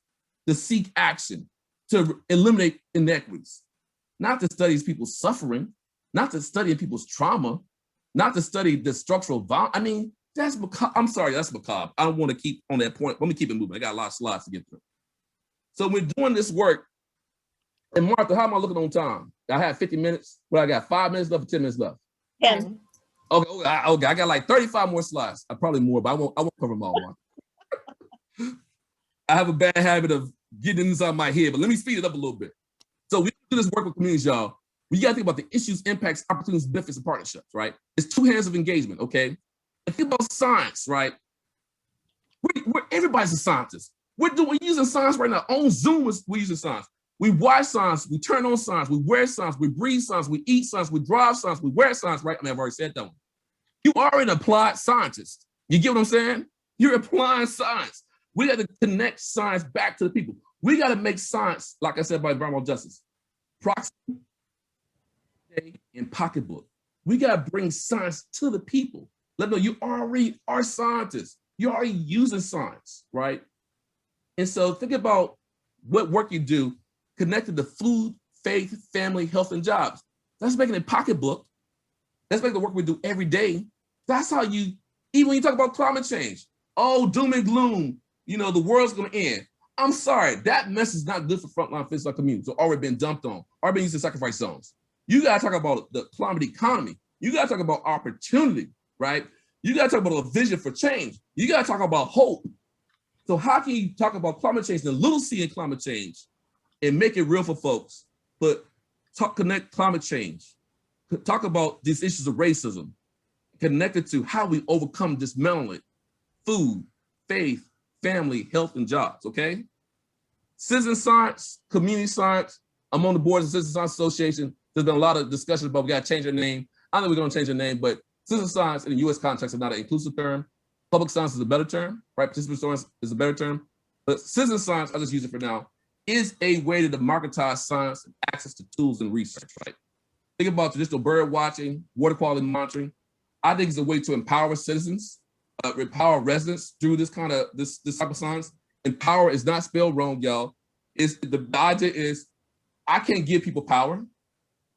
to seek action, to eliminate inequities, not to study people's suffering, not to study people's trauma, not to study the structural violence. I mean, that's macabre. I'm sorry, that's macabre. I don't want to keep on that point. Let me keep it moving. I got a lot of slides to get through. So we're doing this work. And Martha, how am I looking on time? I have 50 minutes. Well, I got 5 minutes left or 10 minutes left. 10. Okay, I got like 35 more slides. Probably more, but I won't cover them all. I have a bad habit of getting inside my head, but let me speed it up a little bit. So we do this work with communities, y'all. We got to think about the issues, impacts, opportunities, benefits, and partnerships, right? It's 2 hands of engagement, okay? And think about science, right? Everybody's a scientist. We're using science right now. On Zoom, we're using science. We watch science, we turn on science, we wear science, we breathe science, we eat science, we drive science, we wear science, right? I mean, I've already said that one. You are an applied scientist. You get what I'm saying? You're applying science. We got to connect science back to the people. We got to make science, like I said, by environmental justice, proximate and pocketbook. We got to bring science to the people. Let them know you already are scientists. You're already using science, right? And so think about what work you do connected to food, faith, family, health, and jobs. That's making it pocketbook. That's making the work we do every day. That's how you, even when you talk about climate change, oh, doom and gloom, you know, the world's gonna end. I'm sorry, that mess is not good for frontline physical communities. So already been dumped on, already been used in sacrifice zones. You gotta talk about the climate economy. You gotta talk about opportunity, right? You gotta talk about a vision for change. You gotta talk about hope. So how can you talk about climate change, the little c in climate change, and make it real for folks, but connect climate change, talk about these issues of racism, connected to how we overcome dismantling it, food, faith, family, health, and jobs, okay? Citizen science, community science. I'm on the board of the Citizen Science Association. There's been a lot of discussion about we gotta change our name. I think we're gonna change our name, but citizen science in the US context is not an inclusive term. Public science is a better term, right? Participatory science is a better term. But citizen science, I'll just use it for now, is a way to democratize science and access to tools and research, right? Think about traditional bird watching, water quality monitoring. I think it's a way to empower citizens, empower residents through this type of science. Empower is not spelled wrong, y'all. The idea is, I can't give people power.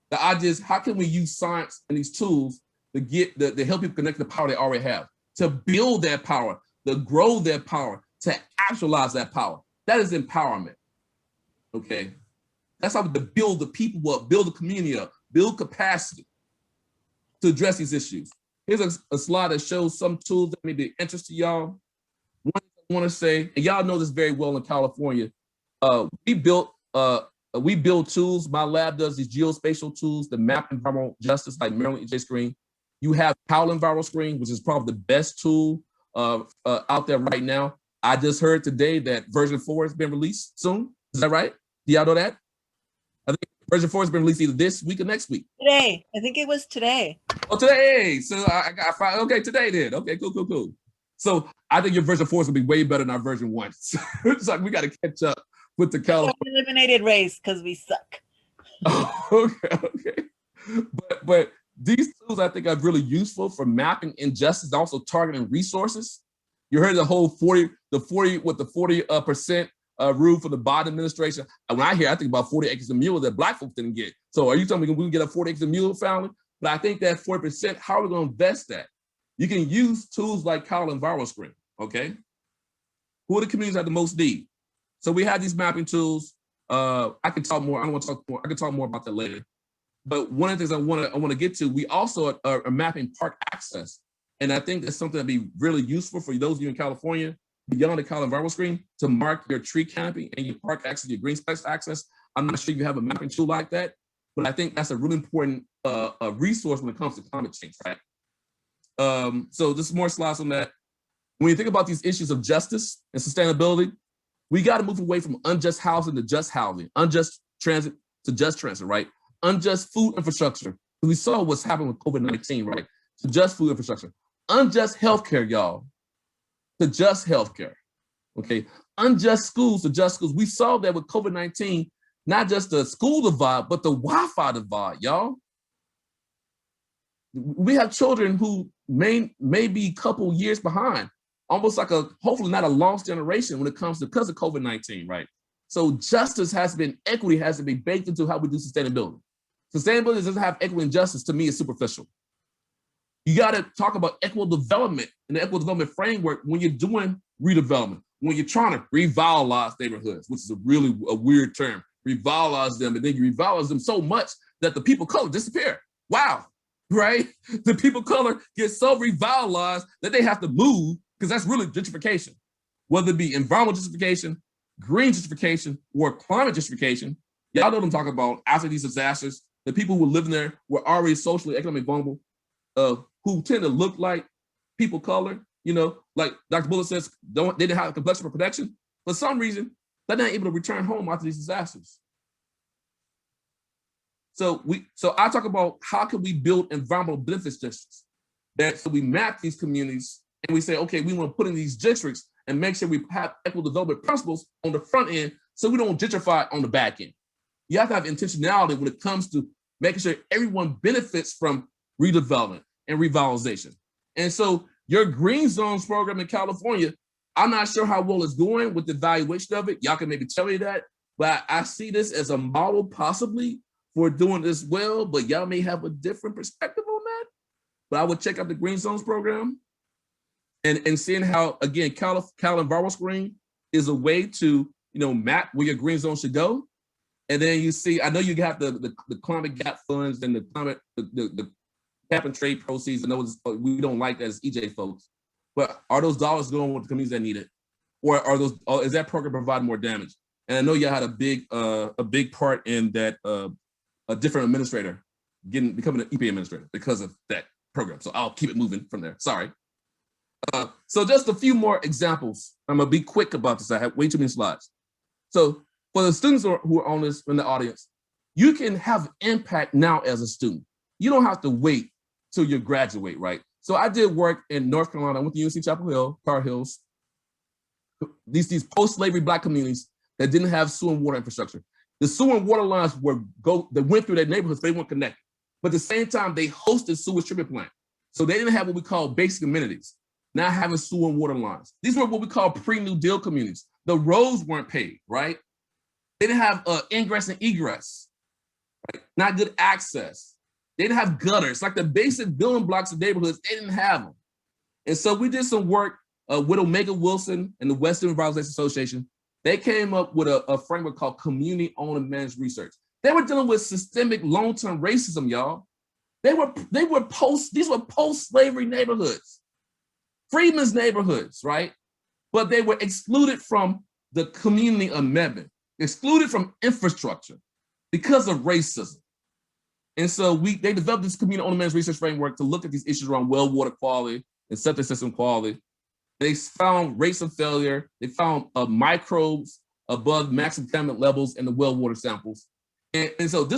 The idea is, how can we use science and these tools to help people connect the power they already have, to build that power, to grow their power, to actualize that power. That is empowerment, okay? That's how to build the people up, build the community up, build capacity to address these issues. Here's a slide that shows some tools that may be of interest to y'all. One thing I want to say, and y'all know this very well in California, we build tools. My lab does these geospatial tools that map environmental justice, like Maryland EJ Screen. You have Powell Environmental Screen, which is probably the best tool out there right now. I just heard today that version 4 has been released soon. Is that right? Do y'all know that? I think version 4 has been released either this week or next week. Today. I think it was today. Oh, today. So I got okay, today then. Okay, cool. So I think your version 4 is gonna be way better than our version 1. So it's like we got to catch up with the California. Eliminated race because we suck. Okay. But these tools I think are really useful for mapping injustice, also targeting resources. You heard the whole 40% rule for the Biden administration. And when I hear, I think about 40 acres of mule that Black folks didn't get. So are you telling me we can get a 40 acres of mule family? But I think that 40%, how are we going to invest that? You can use tools like Powell Environmental Screen, okay? Who are the communities that have the most need? So we have these mapping tools. I can talk more. I don't want to talk more. I can talk more about that later. But one of the things I want to get to, we also are mapping park access. And I think that's something that'd be really useful for those of you in California, beyond the Powell Environmental Screen, to mark your tree canopy and your park access, your green space access. I'm not sure you have a mapping tool like that, but I think that's a really important resource when it comes to climate change, right? So just more slides on that. When you think about these issues of justice and sustainability, we got to move away from unjust housing to just housing, unjust transit to just transit, right? Unjust food infrastructure. We saw what's happened with COVID-19, right? To just food infrastructure. Unjust healthcare, y'all, to just healthcare, okay? Unjust schools to just schools. We saw that with COVID-19, not just the school divide, but the Wi-Fi divide, y'all. We have children who may be a couple years behind, almost like hopefully not a lost generation when it comes to, because of COVID-19, right? So justice equity has to be baked into how we do sustainability. Sustainability doesn't have equity and justice, to me, is superficial. You got to talk about equitable development and the equitable development framework when you're doing redevelopment, when you're trying to revitalize neighborhoods, which is a weird term, revitalize them, and then you revitalize them so much that the people of color disappear. Wow, right? The people of color get so revitalized that they have to move, because that's really gentrification. Whether it be environmental gentrification, green gentrification, or climate gentrification, y'all know what I'm talking about. After these disasters, the people who were living there were already socially, economically vulnerable, who tend to look like people of color, you know, like Dr. Bullitt says, they didn't have a complexion for protection. For some reason, they're not able to return home after these disasters. So I talk about how can we build environmental benefits districts. So we map these communities and we say, okay, we want to put in these districts and make sure we have equitable development principles on the front end so we don't gentrify on the back end. You have to have intentionality when it comes to making sure everyone benefits from redevelopment and revitalization. And so your green zones program in California, I'm not sure how well it's going with the evaluation of it. Y'all can maybe tell me that, but I see this as a model possibly for doing this well, but y'all may have a different perspective on that. But I would check out the green zones program and seeing how, again, Cal Environmental Screen is a way to, you know, map where your green zone should go. And then you see, I know you got the climate gap funds and the cap and trade proceeds. I know we don't like that as EJ folks, but are those dollars going with the communities that need it? Or is that program providing more damage? And I know y'all had a big part in that a different administrator becoming an EPA administrator because of that program. So I'll keep it moving from there. Sorry. So just a few more examples. I'm gonna be quick about this. I have way too many slides. So for the students who are on this in the audience, you can have impact now as a student. You don't have to wait till you graduate, right? So I did work in North Carolina. I went to UNC Chapel Hill, Tar Hills. These post-slavery Black communities that didn't have sewer and water infrastructure. The sewer and water lines that went through their neighborhoods, they weren't connected. But at the same time, they hosted sewage treatment plant. So they didn't have what we call basic amenities, not having sewer and water lines. These were what we call pre-New Deal communities. The roads weren't paved, right? They didn't have ingress and egress, right? Not good access. They didn't have gutters, like the basic building blocks of neighborhoods, they didn't have them. And so we did some work with Omega Wilson and the Western Revitalization Association. They came up with a framework called community owned and managed research. They were dealing with systemic long-term racism, y'all. These were post-slavery neighborhoods, freedmen's neighborhoods, right? But they were excluded from the community amendment, excluded from infrastructure because of racism. And so they developed this community owned and managed research framework to look at these issues around well water quality and septic system quality. They found rates of failure. They found microbes above maximum contaminant levels in the well water samples. And so I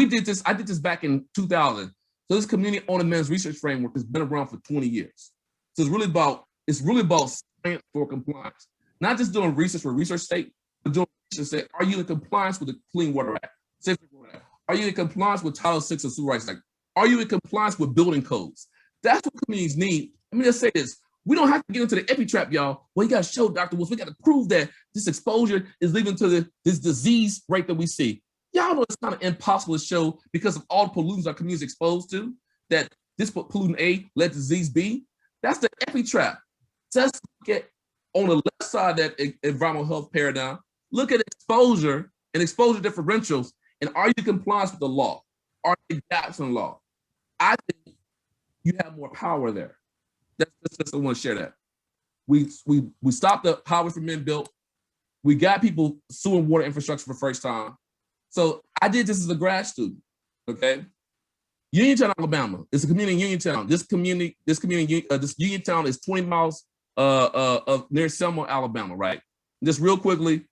did this back in 2000. So this community owned and managed research framework has been around for 20 years. So it's really about science for compliance. Not just doing research for research sake, but doing research say, are you in compliance with the Clean Water Act? Safe Drinking Water Act? Are you in compliance with Title VI of the Civil Rights Act? Are you in compliance with building codes? That's what communities need. Let me just say this. We don't have to get into the epi-trap, y'all. Well, you got to show Dr. Wolf, we got to prove that this exposure is leading to this disease rate that we see. Y'all know it's kind of impossible to show because of all the pollutants our communities exposed to, that this pollutant A led to disease B. That's the epi-trap. Just look at, on the left side of that environmental health paradigm, look at exposure and exposure differentials, and are you compliant with the law? Are there gaps in law? I think you have more power there. That's I want to share that. We stopped the Highway for Men built. We got people sewer and water infrastructure for the first time. So I did this as a grad student, okay? Uniontown, Alabama. It's a community in Uniontown. This Uniontown is 20 miles near Selma, Alabama, right? Just real quickly,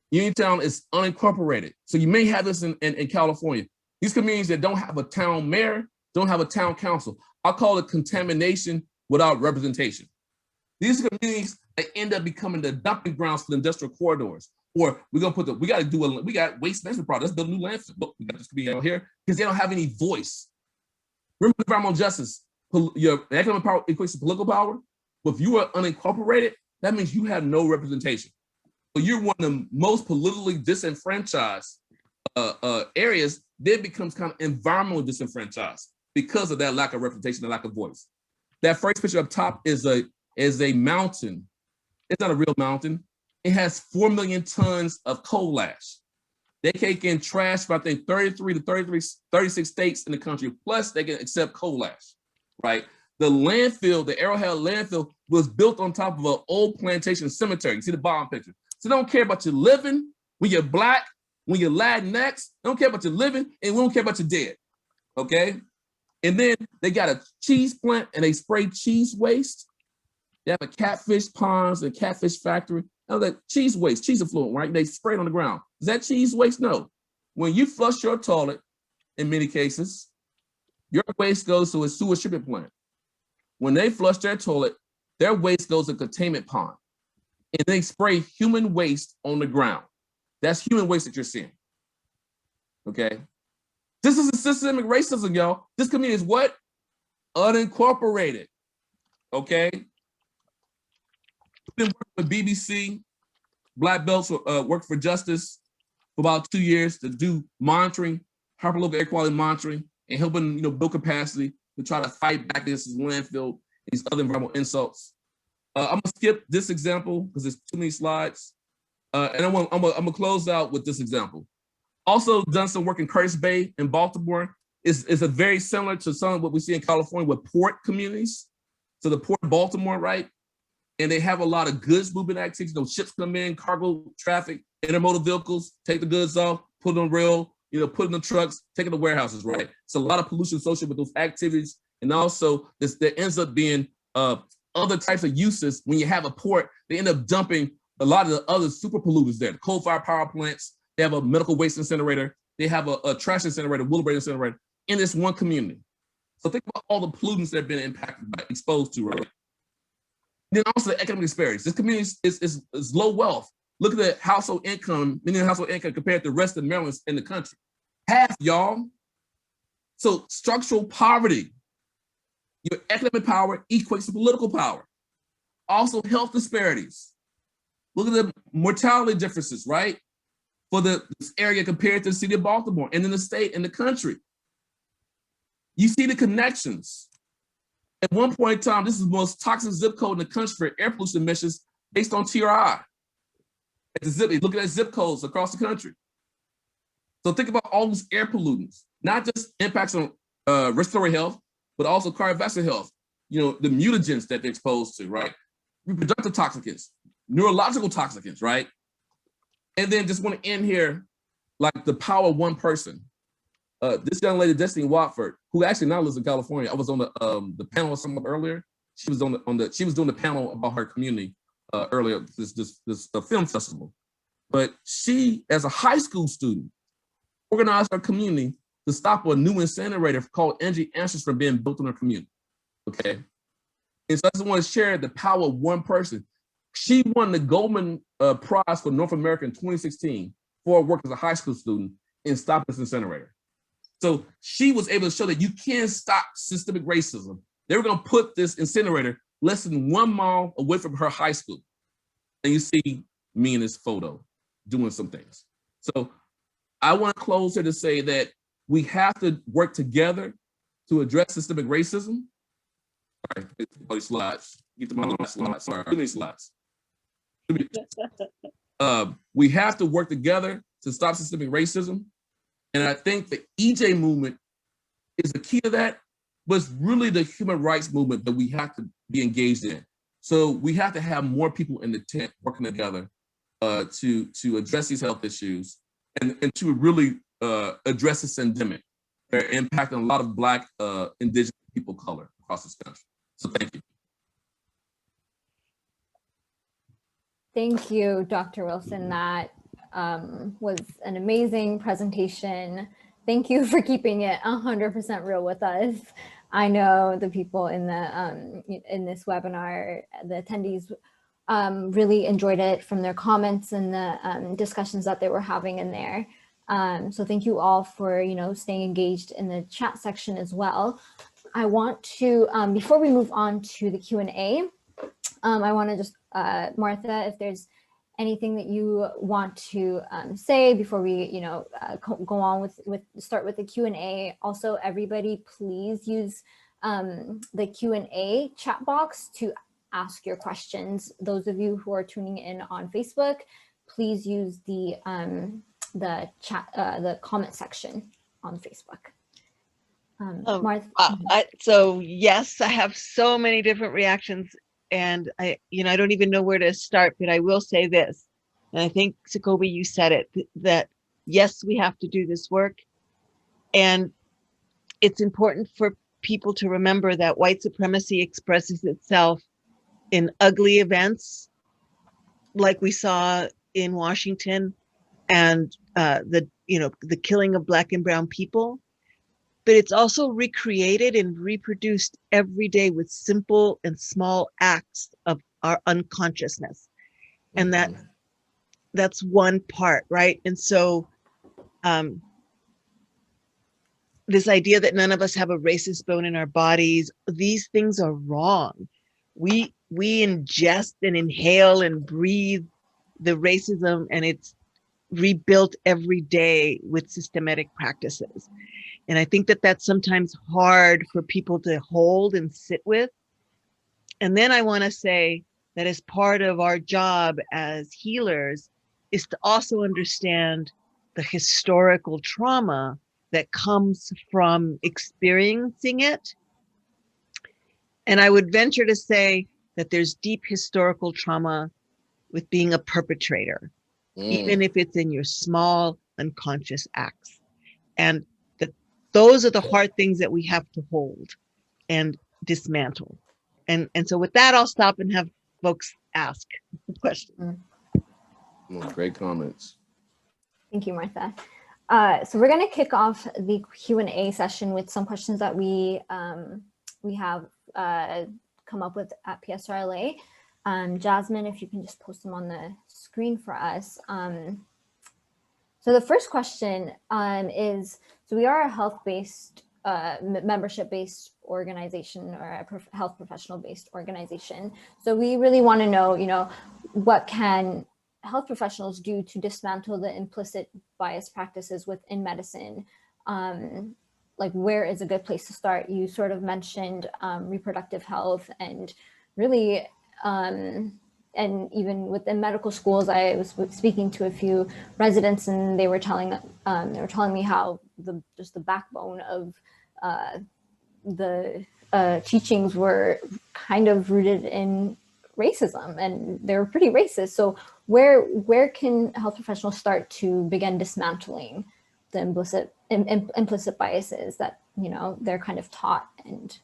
Uniontown is unincorporated. So you may have this in California. These communities that don't have a town mayor, don't have a town council. I call it contamination without representation. These communities, they end up becoming the dumping grounds for the industrial corridors. Or we got waste management projects. Let's build a new landfill. We got this community out here because they don't have any voice. Remember environmental justice, your economic power equates to political power. But if you are unincorporated, that means you have no representation. So you're one of the most politically disenfranchised areas. Then becomes kind of environmentally disenfranchised because of that lack of representation and lack of voice. That first picture up top is a mountain. It's not a real mountain. It has 4 million tons of coal ash. They take in trash from, I think, 36 states in the country, plus they can accept coal ash, right? The landfill, the Arrowhead landfill, was built on top of an old plantation cemetery. You see the bottom picture. So they don't care about your living, when you're Black, when you're Latinx, they don't care about your living, and we don't care about your dead, okay? And then they got a cheese plant and they spray cheese waste. They have a catfish ponds and catfish factory. Now that cheese waste, cheese effluent, right? They spray it on the ground. Is that cheese waste? No. When you flush your toilet, in many cases, your waste goes to a sewer treatment plant. When they flush their toilet, their waste goes to a containment pond. And they spray human waste on the ground. That's human waste that you're seeing. Okay? This is a systemic racism, y'all. This community is what? Unincorporated. Okay? I've been working with BBC, Black Belts Work for Justice for about 2 years to do monitoring, hyperlocal air quality monitoring, and helping build capacity to try to fight back against this landfill and these other environmental insults. I'm gonna skip this example because there's too many slides. And I'm gonna close out with this example. Also done some work in Curtis Bay in Baltimore. It's a very similar to some of what we see in California with port communities. So the port of Baltimore, right? And they have a lot of goods movement activities. Ships come in, cargo traffic, intermodal vehicles, take the goods off, put it on rail, put it in the trucks, take it to warehouses, right? So a lot of pollution associated with those activities. And also there ends up being other types of uses. When you have a port, they end up dumping a lot of the other super polluters there. The coal-fired power plants, they have a medical waste incinerator, they have a trash incinerator, wheelbarrow incinerator in this one community. So think about all the pollutants that have been impacted by, exposed to, right? Then also the economic disparities. This community is low wealth. Look at the household income, median household income compared to the rest of Maryland in the country. Half, y'all. So structural poverty. Your economic power equates to political power. Also health disparities. Look at the mortality differences, right? For this area compared to the city of Baltimore and in the state and the country. You see the connections. At one point in time, this is the most toxic zip code in the country for air pollution emissions based on TRI. Look at that zip codes across the country. So think about all these air pollutants, not just impacts on respiratory health, but also cardiovascular health. The mutagens that they're exposed to, right? Reproductive toxicants, neurological toxicants, right? And then just want to end here, like the power of one person. This young lady, Destiny Watford, who actually now lives in California. I was on the panel with someone earlier. She was she was doing the panel about her community earlier, this film festival. But she, as a high school student, organized her community to stop a new incinerator called Energy Answers from being built in her community. Okay. And so I just want to share the power of one person. She won the Goldman Prize for North America in 2016 for her work as a high school student in stopping this incinerator. So she was able to show that you can stop systemic racism. They were going to put this incinerator less than 1 mile away from her high school. And you see me in this photo doing some things. So I want to close here to say that we have to work together to address systemic racism. Sorry, all these slides. Get to my last slide. Sorry, too many slides. We have to work together to stop systemic racism. And I think the EJ movement is the key to that, but it's really the human rights movement that we have to be engaged in. So we have to have more people in the tent working together to address these health issues and to really address the syndemic. They're impacting a lot of Black, Indigenous people of color across this country. So thank you. Thank you, Dr. Wilson. That was an amazing presentation. Thank you for keeping it 100% real with us. I know the people in this webinar, the attendees, really enjoyed it from their comments and the discussions that they were having in there. So thank you all for staying engaged in the chat section as well. I want to, before we move on to the Q&A, I want to just, Martha, if there's anything that you want to say before we, go on start with the Q&A. Also, everybody, please use the Q&A chat box to ask your questions. Those of you who are tuning in on Facebook, please use the the chat, the comment section on Facebook. Martha. So yes, I have so many different reactions, and I don't even know where to start, but I will say this, and I think Sacoby, you said it, that yes, we have to do this work, and it's important for people to remember that white supremacy expresses itself in ugly events, like we saw in Washington, and the killing of Black and brown people. But it's also recreated and reproduced every day with simple and small acts of our unconsciousness. And that's one part, right? And so this idea that none of us have a racist bone in our bodies, these things are wrong. We ingest and inhale and breathe the racism, and it's rebuilt every day with systematic practices. And I think that that's sometimes hard for people to hold and sit with. And then I want to say that as part of our job as healers is to also understand the historical trauma that comes from experiencing it. And I would venture to say that there's deep historical trauma with being a perpetrator, even if it's in your small unconscious acts. And those are the hard things that we have to hold and dismantle. And so with that, I'll stop and have folks ask questions. Great comments. Thank you, Martha. So we're going to kick off the Q&A session with some questions that we have come up with at PSR-LA. Jasmine, if you can just post them on the screen for us. So the first question is, so we are a health-based, membership-based organization, or a health professional-based organization. So we really want to know, what can health professionals do to dismantle the implicit bias practices within medicine? Like, where is a good place to start? You sort of mentioned reproductive health, and really, and even within medical schools, I was speaking to a few residents, and they were telling me how just the backbone of the teachings were kind of rooted in racism, and they were pretty racist. So where can health professionals start to begin dismantling the implicit biases that they're kind of taught? And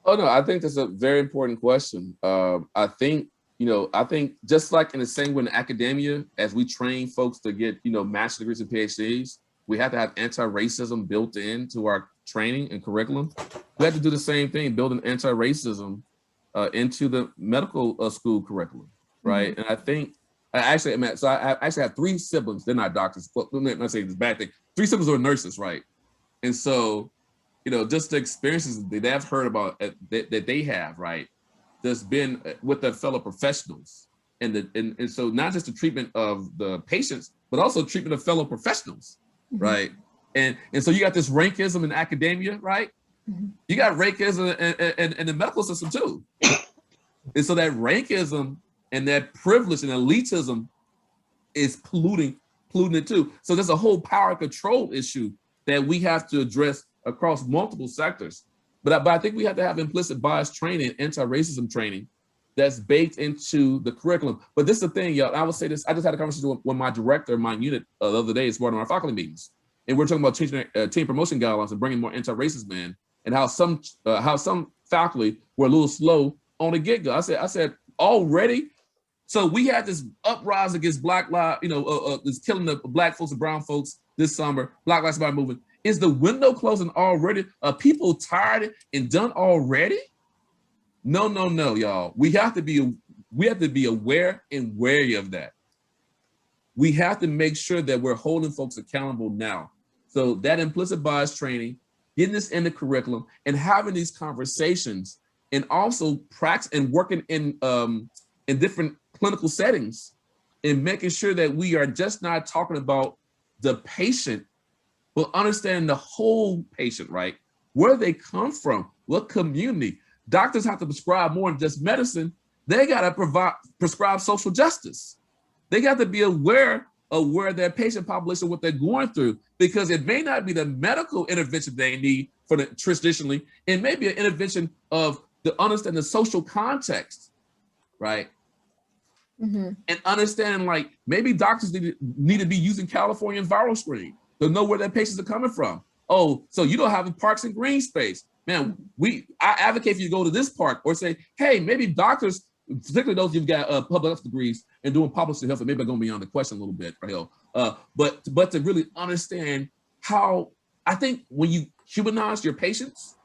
I think that's a very important question. I think just like in the same way in academia, as we train folks to get, master's degrees and PhDs, we have to have anti-racism built into our training and curriculum. We have to do the same thing, building anti-racism into the medical school curriculum, right? Mm-hmm. And I think, I actually have 3 siblings. They're not doctors. Well, let me not say this bad thing. 3 siblings are nurses, right? And so, just the experiences that they've heard about that they have, right? That's been with their fellow professionals, and so not just the treatment of the patients, but also treatment of fellow professionals, mm-hmm. right? And so you got this rankism in academia, right? Mm-hmm. You got rankism in the medical system too. And so that rankism and that privilege and elitism is polluting it too. So there's a whole power control issue that we have to address across multiple sectors. But I think we have to have implicit bias training, anti-racism training that's baked into the curriculum. But this is the thing, y'all. I will say this. I just had a conversation with my director of my unit the other day as part of our faculty meetings. And we're talking about changing team promotion guidelines and bringing more anti-racism in, and how some faculty were a little slow on the get-go. I said already. So we had this uprising against Black Lives, this killing of Black folks and brown folks this summer, Black Lives Matter movement. Is the window closing already? Are people tired and done already? No, y'all. We have to be aware and wary of that. We have to make sure that we're holding folks accountable now. So that implicit bias training, getting this in the curriculum, and having these conversations, and also practice and working in different clinical settings, and making sure that we are just not talking about the patient, but understanding the whole patient, right? Where they come from, what community. Doctors have to prescribe more than just medicine. They got to prescribe social justice. They got to be aware aware of their patient population, what they're going through, because it may not be the medical intervention they need for the traditionally, it may be an intervention of the understand the social context, right? Mm-hmm. And understanding like maybe doctors need to be using California viral screen to know where their patients are coming from. Oh, so you don't have parks and green space. Man, I advocate for you to go to this park, or say, hey, maybe doctors, particularly those who've got public health degrees and doing public health, and maybe I'm going beyond the question a little bit, right? But to really understand how, I think when you humanize your patients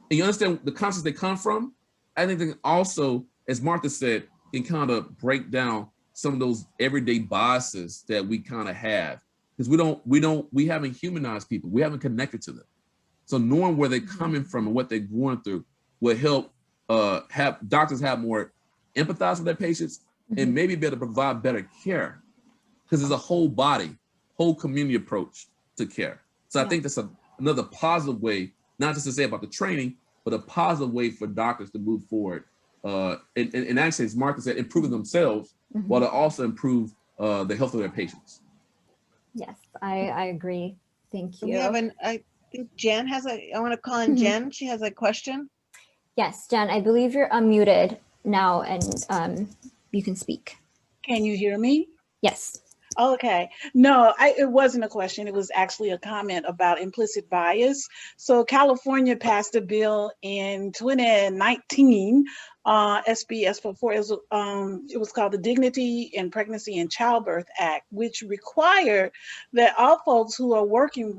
and you understand the concepts they come from, I think they also, as Martha said, can kind of break down some of those everyday biases that we kind of have, because we haven't humanized people, we haven't connected to them. So knowing where they're coming from and what they're going through will help have doctors have more empathize with their patients and maybe be able to provide better care, because it's a whole body, whole community approach to care. So I think that's another positive way, not just to say about the training, but a positive way for doctors to move forward. And actually, as Martha said, improving themselves while they also improve the health of their patients. Yes, I agree. Thank you. We have I think Jen has I want to call in Jen. She has a question. Yes, Jen, I believe you're unmuted now, and you can speak. Can you hear me? Yes. Okay. No, it wasn't a question. It was actually a comment about implicit bias. So California passed a bill in 2019, SB S44. It was called the Dignity in Pregnancy and Childbirth Act, which required that all folks who are working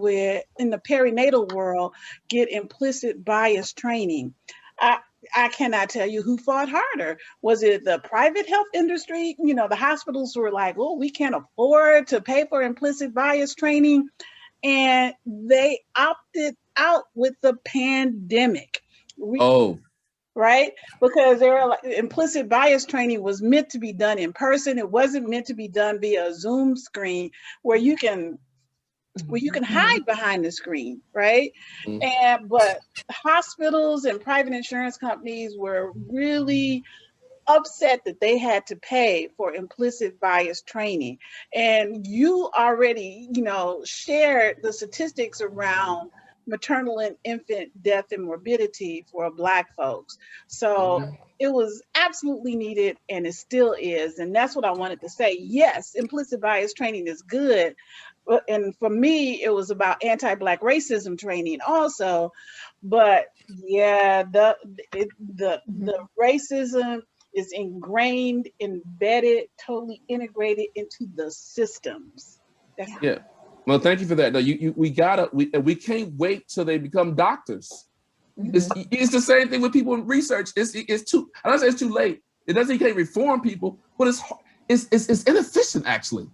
in the perinatal world get implicit bias training. I cannot tell you who fought harder. Was it the private health industry? You know, the hospitals were like, oh, we can't afford to pay for implicit bias training. And they opted out with the pandemic. Right? Because they were like, implicit bias training was meant to be done in person. It wasn't meant to be done via a Zoom screen where you can hide behind the screen, right? But hospitals and private insurance companies were really upset that they had to pay for implicit bias training. And you already, shared the statistics around maternal and infant death and morbidity for Black folks. So it was absolutely needed, and it still is. And that's what I wanted to say. Yes, implicit bias training is good. And for me, it was about anti-Black racism training also. But yeah, the racism is ingrained, embedded, totally integrated into the systems. Well, thank you for that. No, we can't wait till they become doctors. It's the same thing with people in research. I don't say it's too late. It doesn't, you can't reform people, but it's inefficient actually.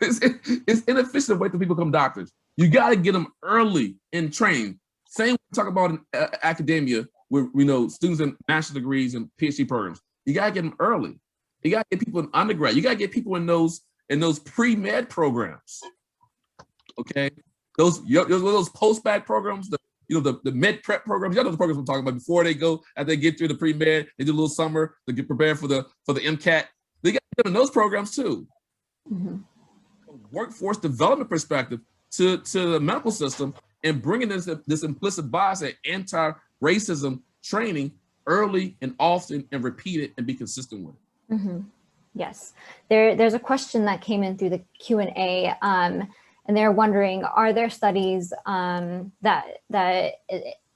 It's inefficient to wait till people become doctors. You got to get them early in training. Same we talk about in academia, where we know students in master's degrees and PhD programs. You got to get them early. You got to get people in undergrad. You got to get people in those pre-med programs. Okay, those post-bac programs, the med prep programs. Y'all know the programs I'm talking about. Before they go, after they get through the pre-med, they do a little summer to get prepared for the MCAT. They got to get in those programs too. Workforce development perspective to the medical system, and bringing this implicit bias and anti-racism training early and often, and repeat it and be consistent with it. Yes, there's a question that came in through the Q&A, and they're wondering, are there studies that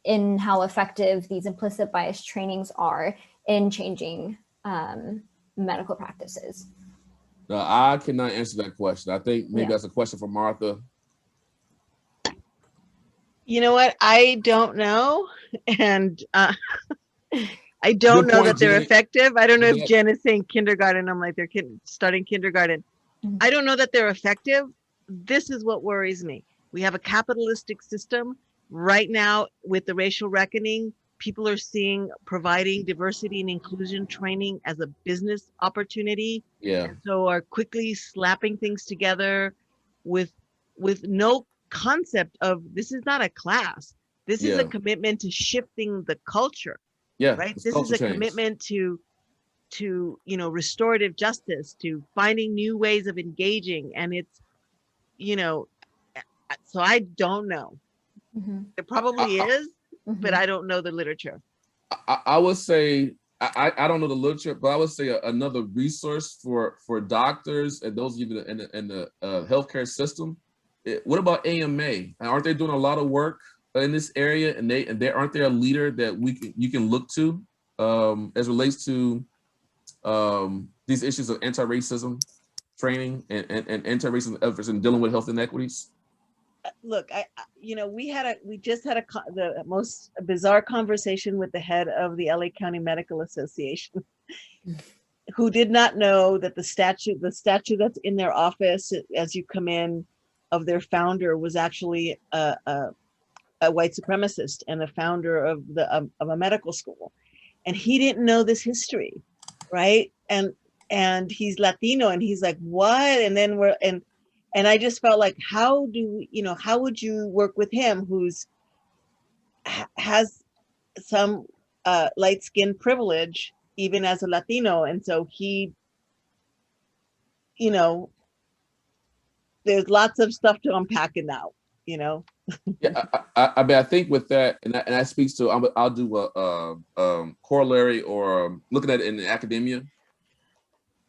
in how effective these implicit bias trainings are in changing medical practices? I cannot answer that question. I think maybe that's a question for Martha. You know what? I don't know. And I don't know that they're effective. I don't know if Jen is saying kindergarten. I'm like, they're starting kindergarten. I don't know that they're effective. This is what worries me. We have a capitalistic system right now with the racial reckoning. People are providing diversity and inclusion training as a business opportunity. And so are quickly slapping things together with no concept of, this is not a class. This is a commitment to shifting the culture. Right. This is a commitment to to, you know, restorative justice, to finding new ways of engaging. And it's, you know, so I don't know. It probably is, but I don't know the literature. I would say, I don't know the literature, but I would say another resource for doctors and those even in the healthcare system. What about AMA? Aren't they doing a lot of work in this area? And they aren't there a leader that you can look to as relates to these issues of anti-racism training and anti-racism efforts in dealing with health inequities? Look, you know, we just had the most bizarre conversation with the head of the LA County Medical Association, who did not know that the statue that's in their office as you come in of their founder was actually a white supremacist and a founder of a medical school, and he didn't know this history, right? And he's Latino, and he's like, what? And then and I just felt like, how would you work with him, who's has some light skin privilege, even as a Latino? And so he, you know, there's lots of stuff to unpack in that, you know. Yeah, I mean, I think with that, and that speaks to, I'll do a corollary or looking at it in academia.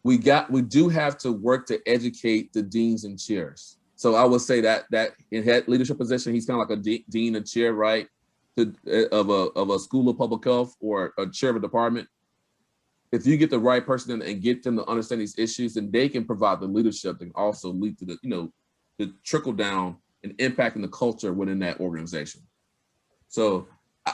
We do have to work to educate the deans and chairs. So I would say that in head leadership position, he's kind of like a dean and chair, right, of a school of public health or a chair of a department. If you get the right person and get them to understand these issues, then they can provide the leadership that can also lead to the trickle down and impacting the culture within that organization. So,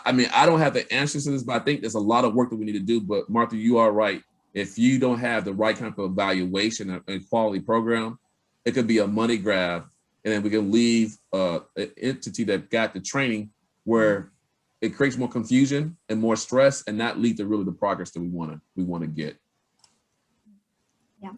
I mean, I don't have the answers to this, but I think there's a lot of work that we need to do. But Martha, you are right. If you don't have the right kind of evaluation and quality program, it could be a money grab, and then we can leave an entity that got the training where it creates more confusion and more stress, and not lead to really the progress that we want to get. Yeah,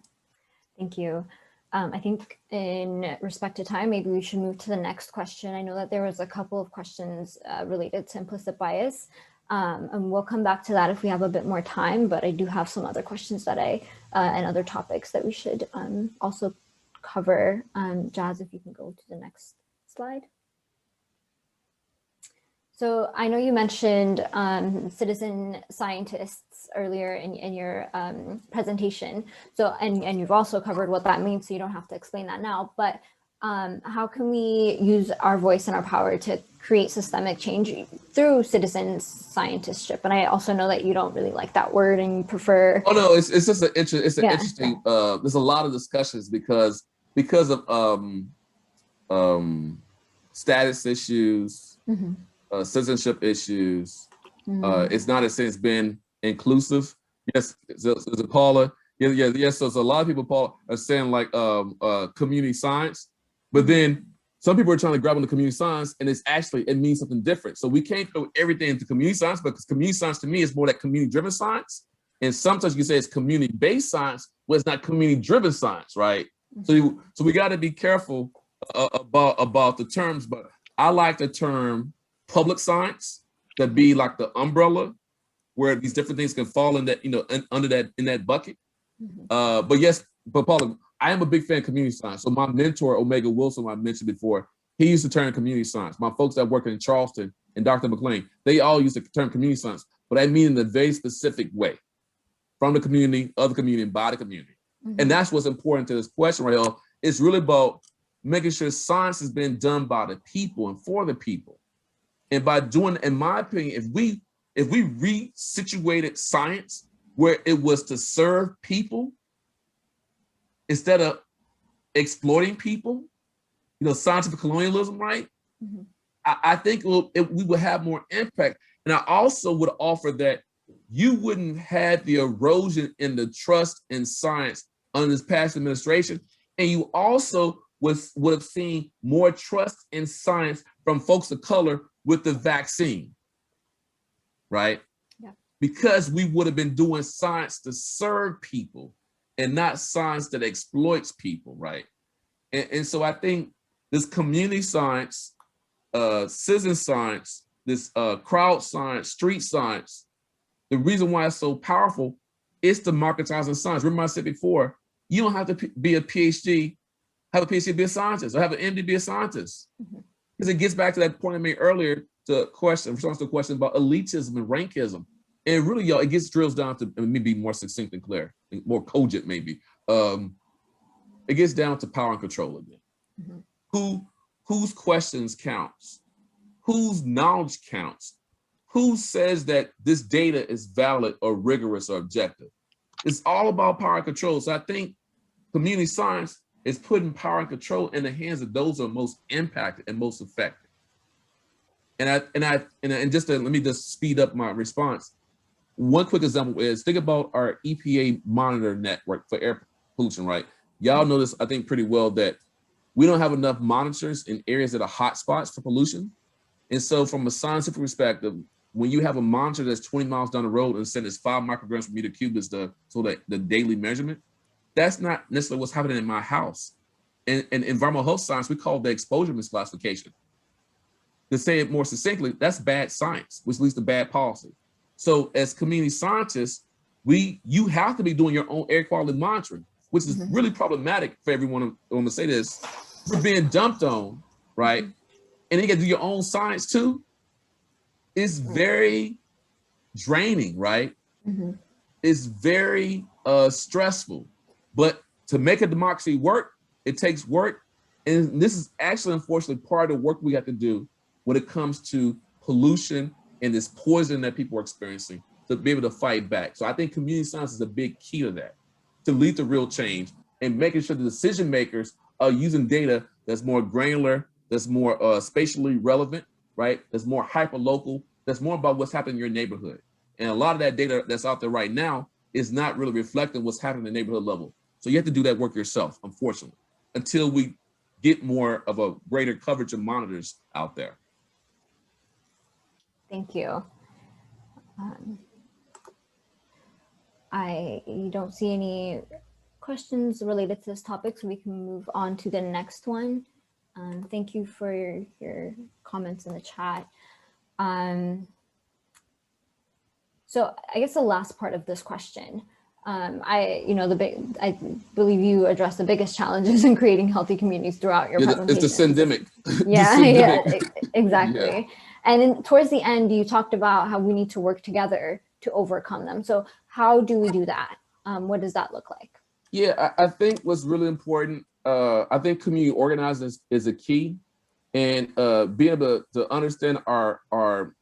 thank you. I think in respect to time, maybe we should move to the next question. I know that there was a couple of questions related to implicit bias. And we'll come back to that if we have a bit more time, but I do have some other questions that and other topics that we should also cover. Jazz, if you can go to the next slide. So I know you mentioned citizen scientists earlier in your presentation. So, and you've also covered what that means, so you don't have to explain that now, but how can we use our voice and our power to create systemic change through citizen scientistship? And I also know that you don't really like that word and you prefer. Oh no, it's just an interesting. There's a lot of discussions because of status issues, citizenship issues. It's not a sense been inclusive. Yes, so Paula. Yeah. So a lot of people, Paula, are saying like community science. But then some people are trying to grab on the community science, and it means something different. So we can't throw everything into community science, because community science to me is more like community-driven science. And sometimes you can say it's community-based science, but it's not community-driven science, right? So we got to be careful about the terms. But I like the term public science to be like the umbrella where these different things can fall in that, in that bucket. But Paula, I am a big fan of community science. So my mentor, Omega Wilson, who I mentioned before, he used the term community science. My folks that work in Charleston and Dr. McLean, they all use the term community science, but I mean in a very specific way, from the community, of the community, and by the community. And that's what's important to this question, Rahel. It's really about making sure science is being done by the people and for the people. And by doing, in my opinion, if we resituated science where it was to serve people, instead of exploiting people, scientific colonialism, right? I think we would have more impact. And I also would offer that you wouldn't have the erosion in the trust in science under this past administration. And you also would have seen more trust in science from folks of color with the vaccine, right? Yeah. Because we would have been doing science to serve people and not science that exploits people, right? And so I think this community science, citizen science, this crowd science, street science, the reason why it's so powerful It's democratizing science. Remember I said before, you don't have to be a PhD, have a PhD be a scientist, or have an MD be a scientist. Because it gets back to that point I made earlier, to question, response to a question about elitism and rankism. And really, y'all, it drills down to, me be more succinct and clear, more cogent maybe. It gets down to power and control again. Whose questions counts? Whose knowledge counts? Who says that this data is valid or rigorous or objective? It's all about power and control. So I think community science is putting power and control in the hands of those who are most impacted and most affected. And just to, let me just speed up my response. One quick example is, think about our EPA monitor network for air pollution, right? Y'all know this, I think, pretty well, that we don't have enough monitors in areas that are hotspots for pollution. And so from a scientific perspective, when you have a monitor that's 20 miles down the road and said it's 5 micrograms per meter cubed is the daily measurement, that's not necessarily what's happening in my house. In environmental health science, we call the exposure misclassification. To say it more succinctly, that's bad science, which leads to bad policy. So as community scientists, you have to be doing your own air quality monitoring, which is really problematic for everyone. I'm gonna say this, we're being dumped on, right? And you got to do your own science too. It's very draining, right? It's very stressful. But to make a democracy work, it takes work. And this is actually, unfortunately, part of the work we have to do when it comes to pollution and this poison that people are experiencing, to be able to fight back. So I think community science is a big key to that, to lead to real change and making sure the decision makers are using data that's more granular, that's more spatially relevant, right? That's more hyper-local, that's more about what's happening in your neighborhood. And a lot of that data that's out there right now is not really reflecting what's happening at the neighborhood level. So you have to do that work yourself, unfortunately, until we get more of a greater coverage of monitors out there. Thank you. I don't see any questions related to this topic, so we can move on to the next one. Thank you for your comments in the chat. So I guess the last part of this question, I believe you addressed the biggest challenges in creating healthy communities throughout your presentation. It's the syndemic. Yeah, exactly. Yeah. And then towards the end, you talked about how we need to work together to overcome them. So how do we do that? What does that look like? Yeah, I think what's really important, I think community organizing is a key, and being able to understand our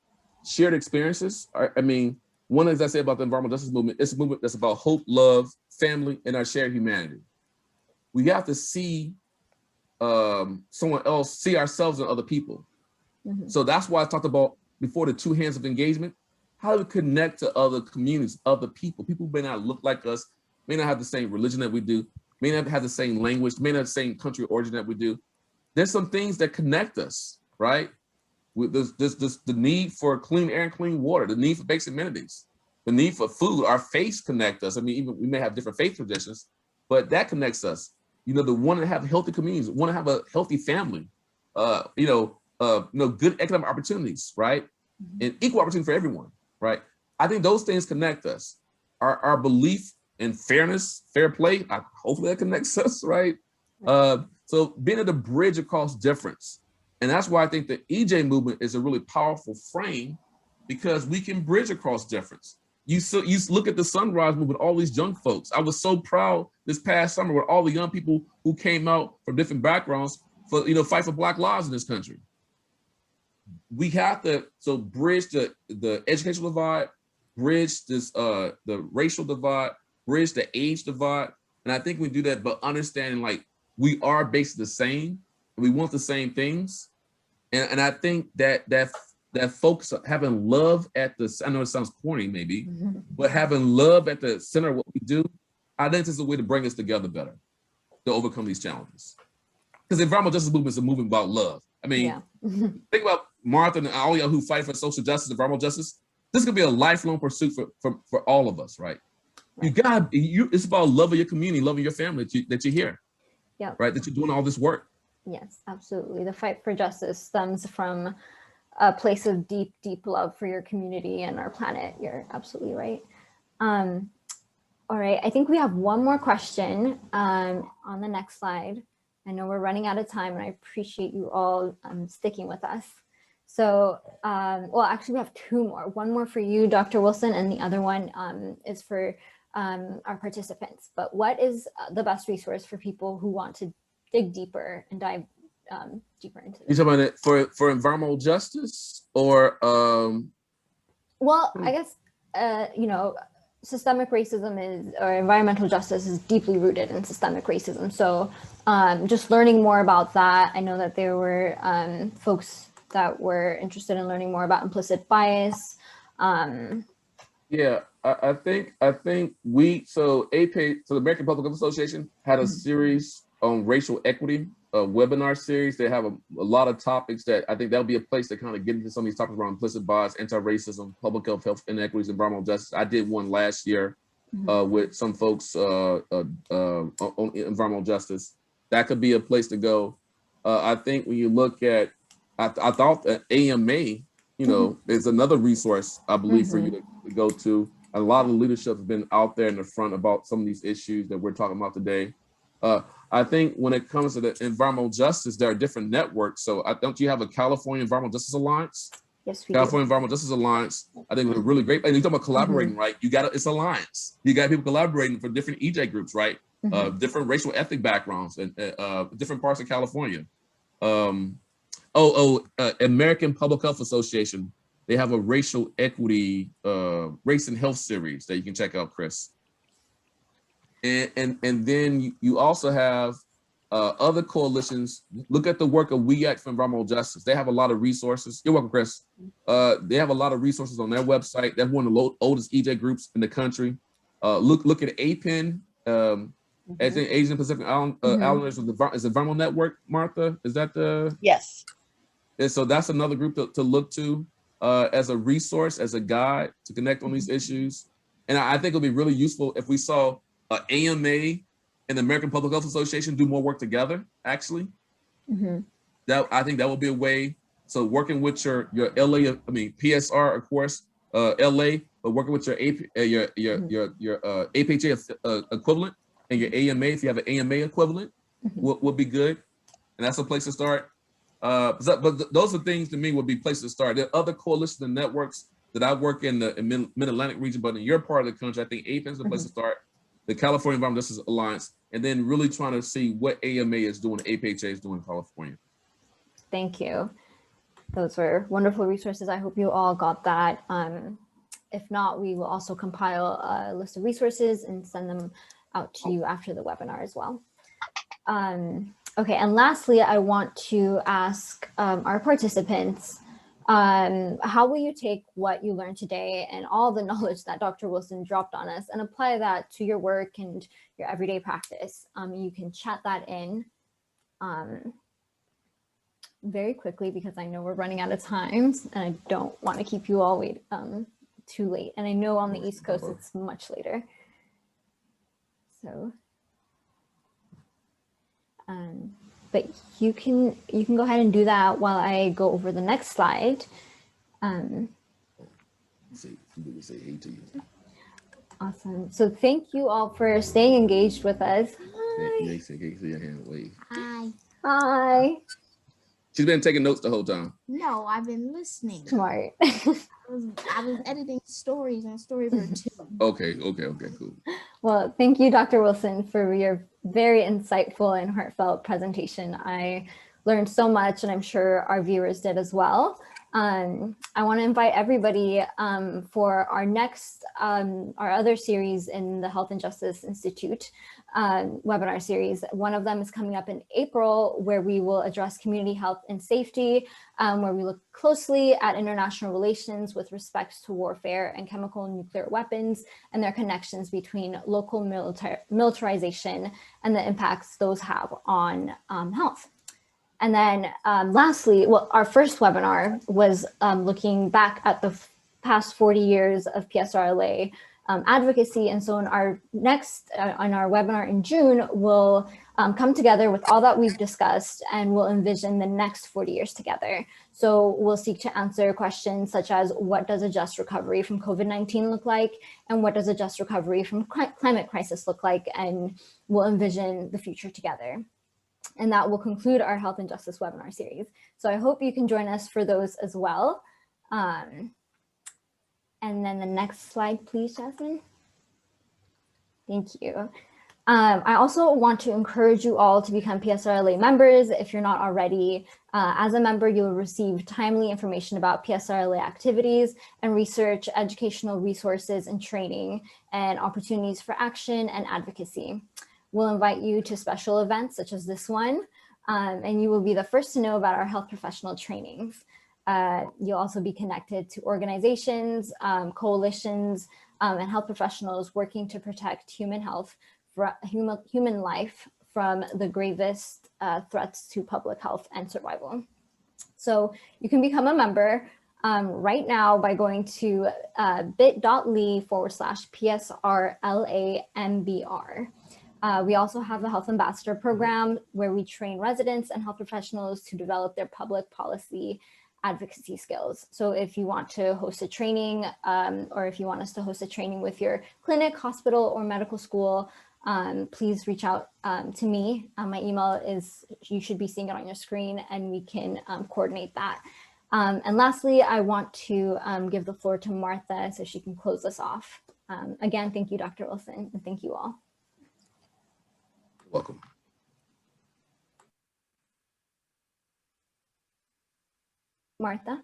shared experiences. I mean, one of the things I say about the environmental justice movement, it's a movement that's about hope, love, family, and our shared humanity. We have to see someone else, see ourselves and other people. So that's why I talked about before the 2 hands of engagement. How do we connect to other communities, other people? People may not look like us, may not have the same religion that we do, may not have the same language, may not have the same country of origin that we do. There's some things that connect us, right? There's the need for clean air and clean water, the need for basic amenities, the need for food. Our faiths connect us. I mean, even we may have different faith traditions, but that connects us. You know, the one to have healthy communities, want to have a healthy family, good economic opportunities, right? And equal opportunity for everyone, right? I think those things connect us. Our belief in fairness, fair play, hopefully that connects us, right? So being able to bridge across difference. And that's why I think the EJ movement is a really powerful frame, because we can bridge across difference. You look at the Sunrise movement, all these young folks. I was so proud this past summer with all the young people who came out from different backgrounds for, fight for Black lives in this country. We have to bridge the educational divide, bridge this the racial divide, bridge the age divide. And I think we do that by understanding, like, we are basically the same, and we want the same things. And I think that folks having love at the, I know it sounds corny maybe, but having love at the center of what we do, I think this is a way to bring us together better, to overcome these challenges. Because the environmental justice movement is a movement about love. I mean, think about Martha and all y'all who fight for social justice, environmental justice. This is gonna be a lifelong pursuit for all of us, right? It's about loving your community, loving your family that you're here, right? That you're doing all this work. Yes, absolutely. The fight for justice stems from a place of deep, deep love for your community and our planet. You're absolutely right. All right, I think we have one more question on the next slide. I know we're running out of time, and I appreciate you all sticking with us. So, well, actually we have two more. One more for you, Dr. Wilson, and the other one is for our participants. But what is the best resource for people who want to dig deeper and dive deeper into this? You talking about it for environmental justice or? Well, I guess, you know, systemic racism or environmental justice is deeply rooted in systemic racism. So just learning more about that. I know that there were folks that were interested in learning more about implicit bias. Yeah, I think so the American Public Health Association had a series on racial equity, a webinar series. They have a lot of topics that I think that'll be a place to kind of get into some of these topics around implicit bias, anti-racism, public health inequities, environmental justice. I did one last year with some folks on environmental justice. That could be a place to go. I think when you look at, I thought that AMA, you know, is another resource, I believe, for you to go to. A lot of leadership has been out there in the front about some of these issues that we're talking about today. I think when it comes to the environmental justice, there are different networks. So don't you have a California Environmental Justice Alliance? Yes, we California do. Environmental Justice Alliance, I think was a really great, and you're talking about collaborating, right? It's alliance. You got people collaborating for different EJ groups, right? Different racial ethnic backgrounds and different parts of California. American Public Health Association, they have a racial equity, race and health series that you can check out, Chris. And then you also have other coalitions. Look at the work of We Act for Environmental Justice. They have a lot of resources. You're welcome, Chris. They have a lot of resources on their website. They're one of the oldest EJ groups in the country. Look at APEN, Asian Pacific Islanders is Environmental Network, Martha? Is that the? Yes. And so that's another group to look to as a resource, as a guide to connect on these issues. And I think it'll be really useful if we saw AMA and the American Public Health Association do more work together, actually. That I think that will be a way. So working with your LA, PSR, of course, LA, but working with your APHA equivalent and your AMA, if you have an AMA equivalent, would be good. And that's a place to start. But those are things to me would be places to start. There are other coalitions and networks that I work in the Mid-Atlantic region, but in your part of the country, I think APEN is the place to start. The California Environmental Justice Alliance, and then really trying to see what AMA is doing, APHA is doing in California. Thank you. Those were wonderful resources. I hope you all got that. If not, we will also compile a list of resources and send them out to you after the webinar as well. Okay, and lastly, I want to ask our participants, how will you take what you learned today and all the knowledge that Dr. Wilson dropped on us and apply that to your work and your everyday practice? You can chat that in very quickly because I know we're running out of time and I don't want to keep you all wait too late. And I know on the East Coast it's much later. So, but you can go ahead and do that while I go over the next slide. Say hey to you. Awesome. So thank you all for staying engaged with us. Hi. Say your hand, wave. Hi. Hi. She's been taking notes the whole time. No, I've been listening. Smart. I was editing stories on Storyboard too. Okay, cool. Well, thank you, Dr. Wilson, for your very insightful and heartfelt presentation. I learned so much, and I'm sure our viewers did as well. I want to invite everybody for our next, our other series in the Health and Justice Institute webinar series. One of them is coming up in April, where we will address community health and safety, where we look closely at international relations with respect to warfare and chemical and nuclear weapons and their connections between local militarization and the impacts those have on health. And then lastly, well, our first webinar was looking back at the past 40 years of PSR-LA advocacy. And so in our next, on our webinar in June, we'll come together with all that we've discussed, and we'll envision the next 40 years together. So we'll seek to answer questions such as, what does a just recovery from COVID-19 look like? And what does a just recovery from climate crisis look like? And we'll envision the future together. And that will conclude our Health and Justice webinar series. So I hope you can join us for those as well. And then the next slide, please, Jasmine. Thank you. I also want to encourage you all to become PSR-LA members if you're not already. As a member, you'll receive timely information about PSR-LA activities and research, educational resources and training, and opportunities for action and advocacy. We'll invite you to special events such as this one, and you will be the first to know about our health professional trainings. You'll also be connected to organizations, coalitions, and health professionals working to protect human health, human life from the gravest threats to public health and survival. So you can become a member right now by going to bit.ly/PSR-LA MBR. We also have the Health Ambassador Program, where we train residents and health professionals to develop their public policy advocacy skills. So if you want to host a training, or if you want us to host a training with your clinic, hospital, or medical school, please reach out to me. My email is, you should be seeing it on your screen, and we can coordinate that. And lastly, I want to give the floor to Martha so she can close us off. Again, thank you, Dr. Wilson, and thank you all. Welcome. Martha?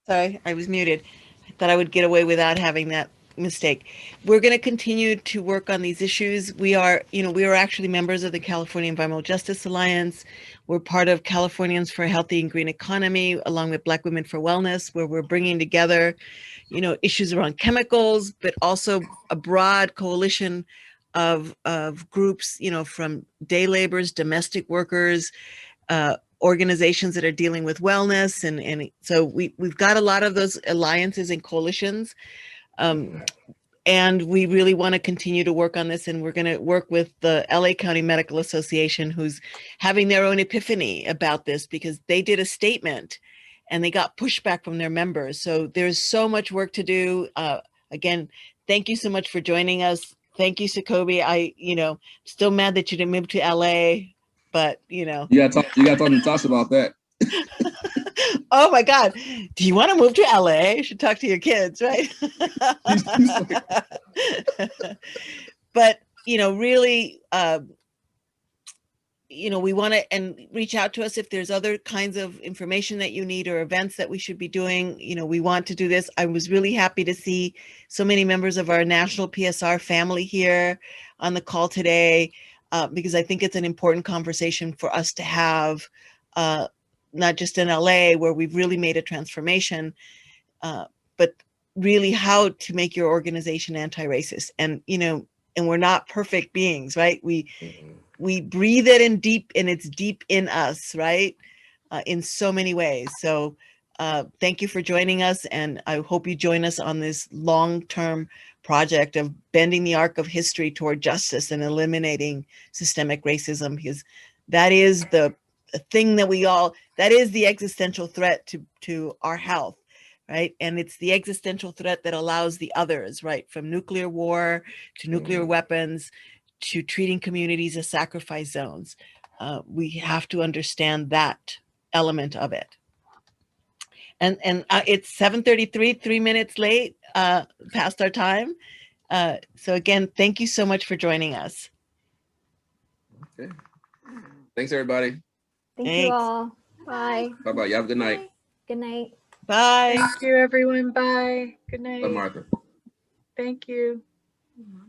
Sorry, I was muted. I thought I would get away without having that mistake. We're going to continue to work on these issues. We are actually members of the California Environmental Justice Alliance. We're part of Californians for a Healthy and Green Economy, along with Black Women for Wellness, where we're bringing together, issues around chemicals, but also a broad coalition of groups, from day laborers, domestic workers, organizations that are dealing with wellness. And so we've got a lot of those alliances and coalitions. And we really want to continue to work on this. And we're going to work with the LA County Medical Association, who's having their own epiphany about this, because they did a statement and they got pushback from their members. So there's so much work to do. Again, thank you so much for joining us. Thank you, Sacoby. Still mad that you didn't move to LA, but You gotta talk to Tasha about that. Oh my God. Do you want to move to LA? You should talk to your kids, right? But, really, we want to, and reach out to us if there's other kinds of information that you need or events that we should be doing. We want to do this. I was really happy to see so many members of our national PSR family here on the call today, because I think it's an important conversation for us to have, not just in LA, where we've really made a transformation, but really how to make your organization anti-racist. And, and we're not perfect beings, right? We breathe it in deep, and it's deep in us, right? In so many ways. So thank you for joining us. And I hope you join us on this long-term project of bending the arc of history toward justice and eliminating systemic racism, because that is the thing that is the existential threat to our health, right? And it's the existential threat that allows the others, right? From nuclear war to nuclear weapons to treating communities as sacrifice zones. We have to understand that element of it. And it's 7:33, 3 minutes late, past our time. So again, thank you so much for joining us. Okay. Thanks, everybody. Thank you all. Bye. Bye-bye. You have a good night. Good night. Bye. Thank you, everyone. Bye. Good night. Bye, Martha. Thank you. Mhm.